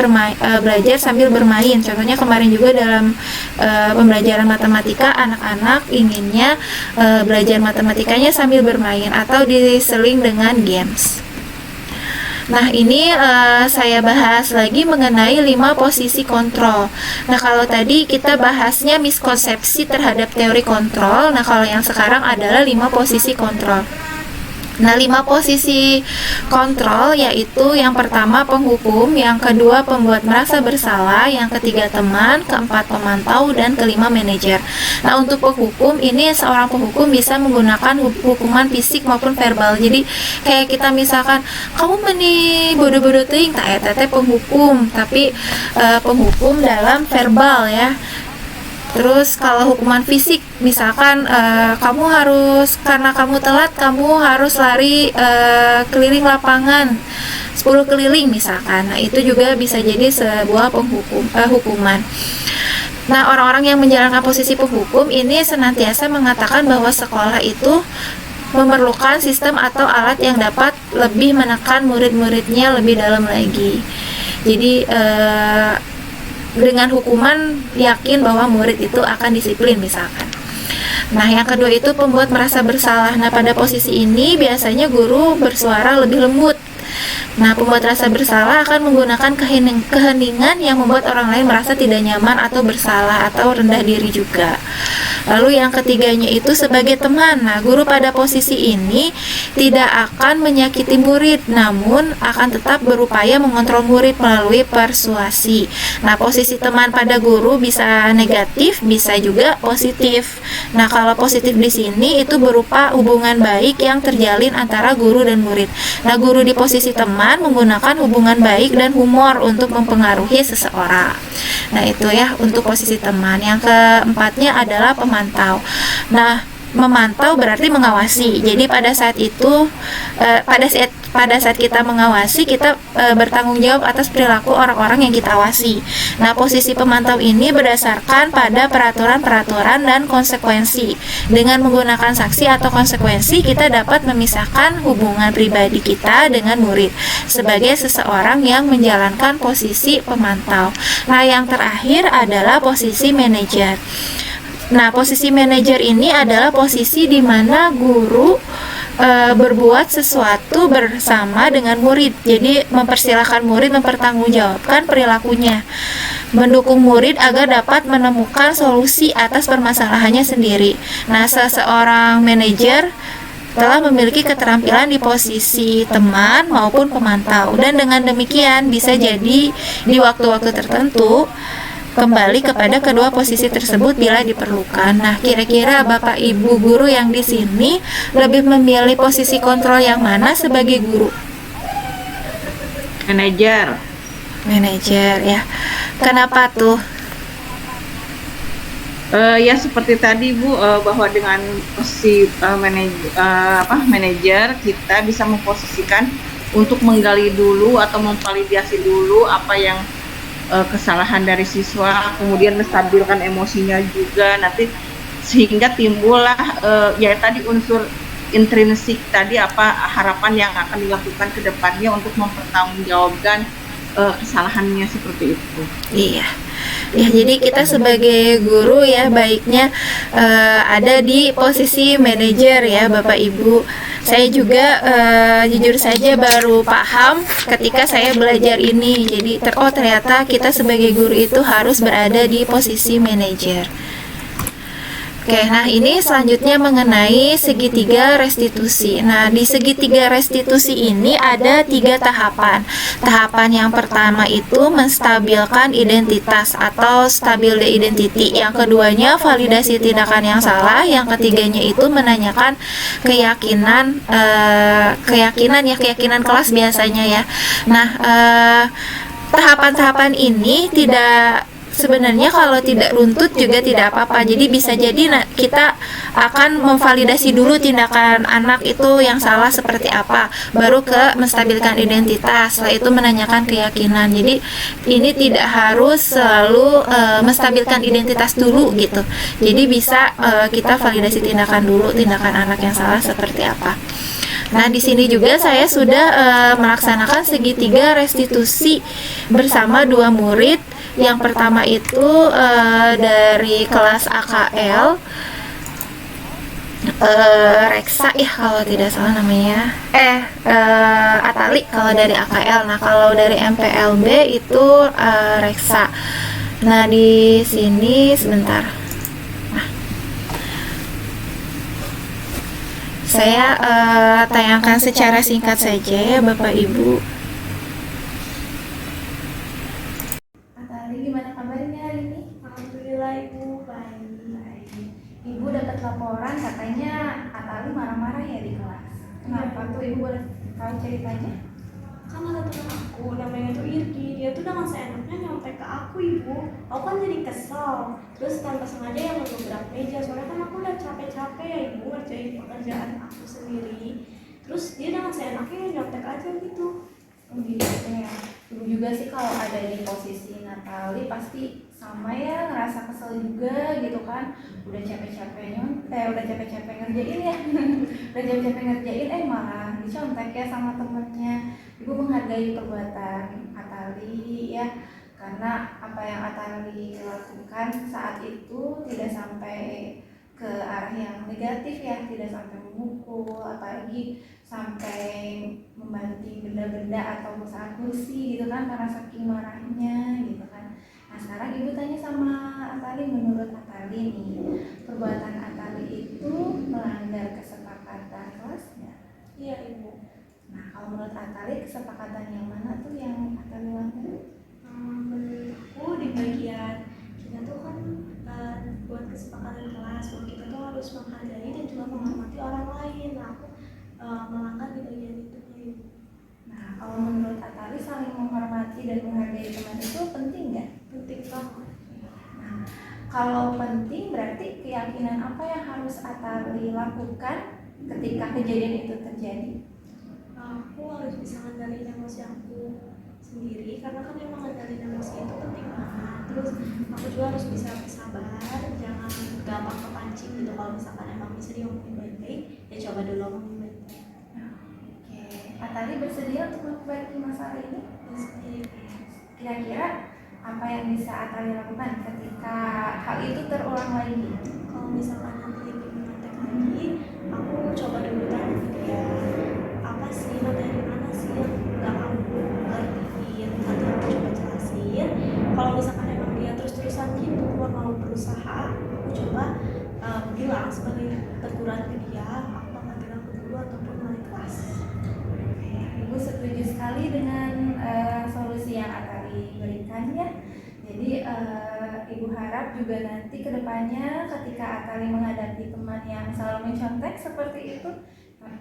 belajar sambil bermain. Contohnya kemarin juga dalam pembelajaran matematika, anak-anak inginnya belajar matematikanya sambil bermain atau diseling dengan games. Nah, ini saya bahas lagi mengenai 5 posisi kontrol. Nah, kalau tadi kita bahasnya miskonsepsi terhadap teori kontrol. Nah, kalau yang sekarang adalah 5 posisi kontrol. Nah, 5 posisi kontrol yaitu yang pertama penghukum, yang kedua pembuat merasa bersalah, yang ketiga teman, keempat pemantau, dan kelima manajer. Nah, untuk penghukum ini seorang penghukum bisa menggunakan hukuman fisik maupun verbal. Jadi kayak kita misalkan kamu meni bodoh-bodoh teuing tak eta teh penghukum, tapi penghukum dalam verbal ya. Terus kalau hukuman fisik, misalkan kamu harus, karena kamu telat, kamu harus lari keliling lapangan 10 keliling misalkan. Nah, itu juga bisa jadi sebuah hukuman. Nah, orang-orang yang menjalankan posisi penghukum ini senantiasa mengatakan bahwa sekolah itu memerlukan sistem atau alat yang dapat lebih menekan murid-muridnya lebih dalam lagi. Jadi dengan hukuman yakin bahwa murid itu akan disiplin misalkan. Nah, yang kedua itu pembuat merasa bersalah. Nah, pada posisi ini biasanya guru bersuara lebih lembut. Nah, pembuat rasa bersalah akan menggunakan keheningan yang membuat orang lain merasa tidak nyaman atau bersalah atau rendah diri juga. Lalu yang ketiganya itu sebagai teman. Nah, guru pada posisi ini tidak akan menyakiti murid, namun akan tetap berupaya mengontrol murid melalui persuasi. Nah, posisi teman pada guru bisa negatif, bisa juga positif. Nah, kalau positif di sini itu berupa hubungan baik yang terjalin antara guru dan murid. Nah, guru di posisi teman menggunakan hubungan baik dan humor untuk mempengaruhi seseorang. Nah, itu ya untuk posisi teman. Yang keempatnya adalah pemantau. Nah, memantau berarti mengawasi. Jadi pada saat itu pada saat kita mengawasi, kita bertanggung jawab atas perilaku orang-orang yang kita awasi. Nah, posisi pemantau ini berdasarkan pada peraturan-peraturan dan konsekuensi. Dengan menggunakan sanksi atau konsekuensi, kita dapat memisahkan hubungan pribadi kita dengan murid sebagai seseorang yang menjalankan posisi pemantau. Nah, yang terakhir adalah posisi manajer. Nah, posisi manajer ini adalah posisi di mana guru berbuat sesuatu bersama dengan murid. Jadi mempersilahkan murid mempertanggungjawabkan perilakunya, mendukung murid agar dapat menemukan solusi atas permasalahannya sendiri. Nah, seseorang manajer telah memiliki keterampilan di posisi teman maupun pemantau, dan dengan demikian bisa jadi di waktu-waktu tertentu kembali kepada kedua posisi tersebut bila diperlukan. Nah, kira-kira Bapak Ibu guru yang di sini lebih memilih posisi kontrol yang mana sebagai guru? Manajer. Manajer ya. Kenapa tuh? Ya seperti tadi Bu, bahwa dengan posisi manajer kita bisa memposisikan untuk menggali dulu atau memvalidasi dulu apa yang kesalahan dari siswa, kemudian menstabilkan emosinya juga nanti sehingga timbullah ya tadi unsur intrinsik tadi apa harapan yang akan dilakukan ke depannya untuk mempertanggungjawabkan kesalahannya seperti itu. Iya. Ya, jadi kita sebagai guru ya baiknya ada di posisi manajer ya Bapak Ibu. Saya juga jujur saja baru paham ketika saya belajar ini. Jadi ternyata kita sebagai guru itu harus berada di posisi manajer. Oke, nah ini selanjutnya mengenai segitiga restitusi. Nah, di segitiga restitusi ini ada 3 tahapan. Tahapan yang pertama itu menstabilkan identitas atau stabil the identity. Yang keduanya validasi tindakan yang salah. Yang ketiganya itu menanyakan keyakinan kelas biasanya ya. Nah, tahapan-tahapan ini sebenarnya kalau tidak runtut juga tidak apa-apa. Jadi bisa jadi kita akan memvalidasi dulu tindakan anak itu yang salah seperti apa, baru ke menstabilkan identitas, setelah itu menanyakan keyakinan. Jadi ini tidak harus selalu menstabilkan identitas dulu gitu. Jadi bisa kita validasi tindakan dulu, tindakan anak yang salah seperti apa. Nah, di sini juga saya sudah melaksanakan segitiga restitusi bersama 2 murid. Yang pertama itu dari kelas AKL, Reksa ya kalau tidak salah namanya, Atali kalau dari AKL. Nah, kalau dari MPLB itu Reksa. Nah, di sini sebentar. Nah, saya tayangkan secara singkat saja ya Bapak Ibu. Gimana kabarnya hari ini? Alhamdulillah Ibu, baik. Ibu dapat laporan katanya Atali marah-marah ya di kelas. Kenapa tuh Ibu, boleh tahu ceritanya? Kan ada teman aku, namanya tuh Irgi. Dia tuh dengan seenaknya nyontek ke aku Ibu. Aku kan jadi kesel. Terus tanpa sengaja yang ngebrak meja. Soalnya kan aku udah capek-capek ya Ibu ngerjain pekerjaan aku sendiri. Terus dia dengan seenaknya nyontek aja gitu. Gitu ya. Ibu juga sih kalau ada di posisi Natali pasti sama ya, ngerasa kesel juga gitu kan. Udah capek-capek ngerjain ya. Udah capek-capek ngerjain malah dicontek ya sama temennya. Ibu menghargai perbuatan Atali ya, karena apa yang Atali lakukan saat itu tidak sampai ke arah yang negatif ya, tidak sampai memukul, apalagi sampai membanting benda-benda atau misalkan kursi gitu kan, karena saking marahnya gitu kan. Nah, sekarang Ibu tanya sama Atali, menurut Atali nih, perbuatan Atali itu melanggar kesepakatan kelasnya? Iya Ibu. Nah, kalau menurut Atali kesepakatan yang mana tuh yang Atali langgar? Menurut aku di bagian kita tuh kan buat kesepakatan kelas bahwa kita tuh harus menghargai dan juga menghormati orang lain. Nah, aku melanggar di bagian itu Ibu. Nah, kalau menurut Atali saling menghormati dan menghargai teman itu penting nggak? Penting banget. Nah, kalau penting berarti keyakinan apa yang harus Atali lakukan ketika kejadian itu terjadi? Aku harus bisa ngendaliin emosi aku sendiri, karena kan emang ngendaliin emosi itu penting banget. Terus aku juga harus bisa bersabar, jangan gampang kepancing gitu. Kalau misalkan emang bisa diomongin baik-baik, ya coba dulu omongin baik-baik. Oke, Atali bersedia untuk memperbaiki masalah ini? Kira-kira apa yang bisa Atali lakukan ketika hal itu terulang lagi? Kalau misalkan nanti nyontek lagi, aku coba dulu tanya ke dia, apa sih materi mana sih yang gak kamu ngertiin, atau aku coba jelasin. Kalau misalkan emang dia terus-terusan gitu mau berusaha, aku coba bilang sebagai teguran ke dia, aku bakal bilang ke guru ataupun wali kelas. Ibu setuju sekali dengan solusi yang Atali berikan ya. Jadi Ibu harap juga nanti kedepannya ketika Atali menghadapi teman yang selalu mencontek seperti itu,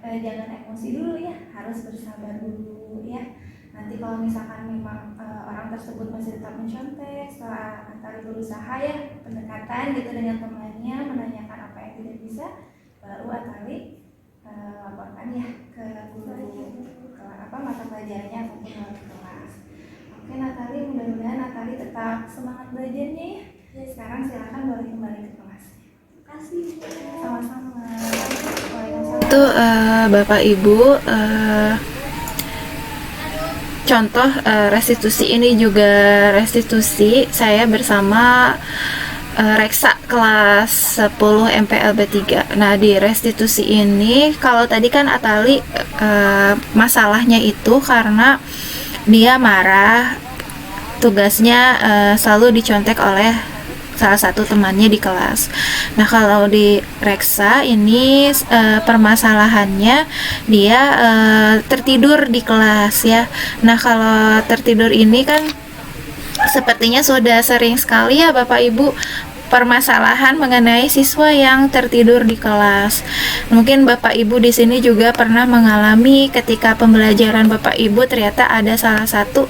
jangan emosi dulu ya, harus bersabar dulu ya. Nanti kalau misalkan memang orang tersebut masih tetap mencontek, setelah Atali berusaha ya pendekatan gitu dengan temannya, menanyakan apa yang tidak bisa, baru Atali laporkan ya ke guru mata pelajarannya ataupun wali kelas. Oke Natali, mudah-mudahan Natali tetap semangat belajarnya ya. Sekarang silakan boleh kembali ke kelas. Kasih. Sama-sama. Itu Bapak Ibu, contoh restitusi ini juga restitusi saya bersama Reksa kelas 10 MPLB 3. Nah, di restitusi ini kalau tadi kan Atali masalahnya itu karena dia marah, tugasnya selalu dicontek oleh salah satu temannya di kelas. Nah, kalau di Reksa ini permasalahannya dia tertidur di kelas ya. Nah, kalau tertidur ini kan sepertinya sudah sering sekali ya Bapak Ibu permasalahan mengenai siswa yang tertidur di kelas. Mungkin Bapak Ibu di sini juga pernah mengalami ketika pembelajaran Bapak Ibu ternyata ada salah satu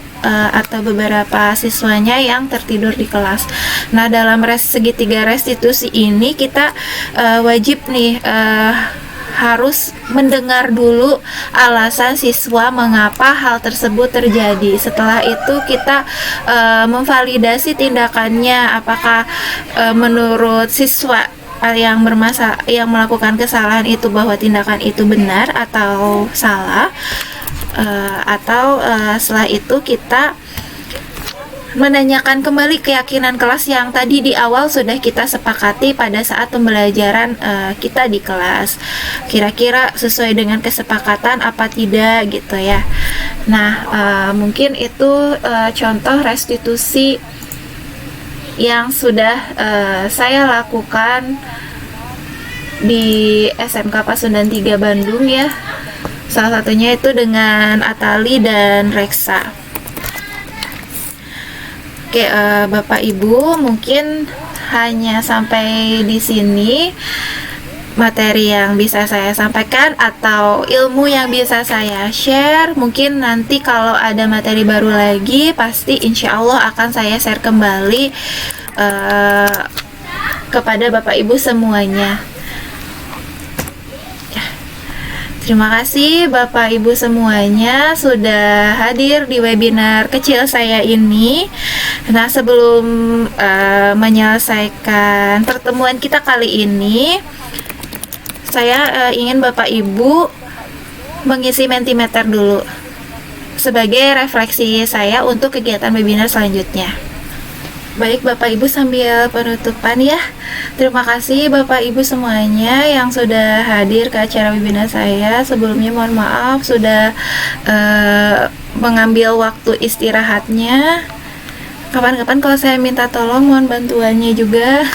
atau beberapa siswanya yang tertidur di kelas. Nah, dalam segitiga restitusi ini kita wajib nih harus mendengar dulu alasan siswa mengapa hal tersebut terjadi. Setelah itu kita memvalidasi tindakannya, apakah menurut siswa yang melakukan kesalahan itu bahwa tindakan itu benar atau salah, atau setelah itu kita menanyakan kembali keyakinan kelas yang tadi di awal sudah kita sepakati pada saat pembelajaran kita di kelas. Kira-kira sesuai dengan kesepakatan apa tidak gitu ya. Nah, mungkin itu contoh restitusi yang sudah saya lakukan di SMK Pasundan 3 Bandung ya. Salah satunya itu dengan Atali dan Reksa. Oke, Bapak Ibu, mungkin hanya sampai di sini materi yang bisa saya sampaikan atau ilmu yang bisa saya share. Mungkin nanti kalau ada materi baru lagi, pasti insya Allah akan saya share kembali kepada Bapak Ibu semuanya. Terima kasih Bapak Ibu semuanya sudah hadir di webinar kecil saya ini. Nah, sebelum menyelesaikan pertemuan kita kali ini, saya ingin Bapak Ibu mengisi Mentimeter dulu sebagai refleksi saya untuk kegiatan webinar selanjutnya. Baik Bapak Ibu, sambil penutupan ya. Terima kasih Bapak Ibu semuanya yang sudah hadir ke acara webinar saya. Sebelumnya mohon maaf sudah mengambil waktu istirahatnya. Kapan-kapan kalau saya minta tolong mohon bantuannya juga.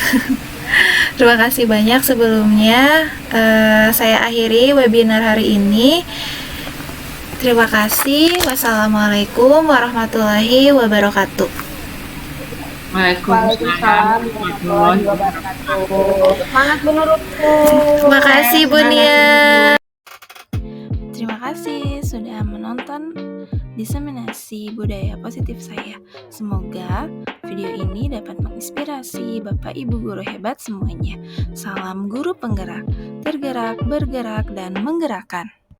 Terima kasih banyak sebelumnya. Saya akhiri webinar hari ini. Terima kasih. Wassalamualaikum warahmatullahi wabarakatuh. Waalaikumsalam warahmatullahi wabarakatuh. Semangat menurutku. Terima kasih Bunia. Terima kasih sudah menonton diseminasi budaya positif saya. Semoga video ini dapat menginspirasi Bapak Ibu guru hebat semuanya. Salam guru penggerak, tergerak, bergerak, dan menggerakkan.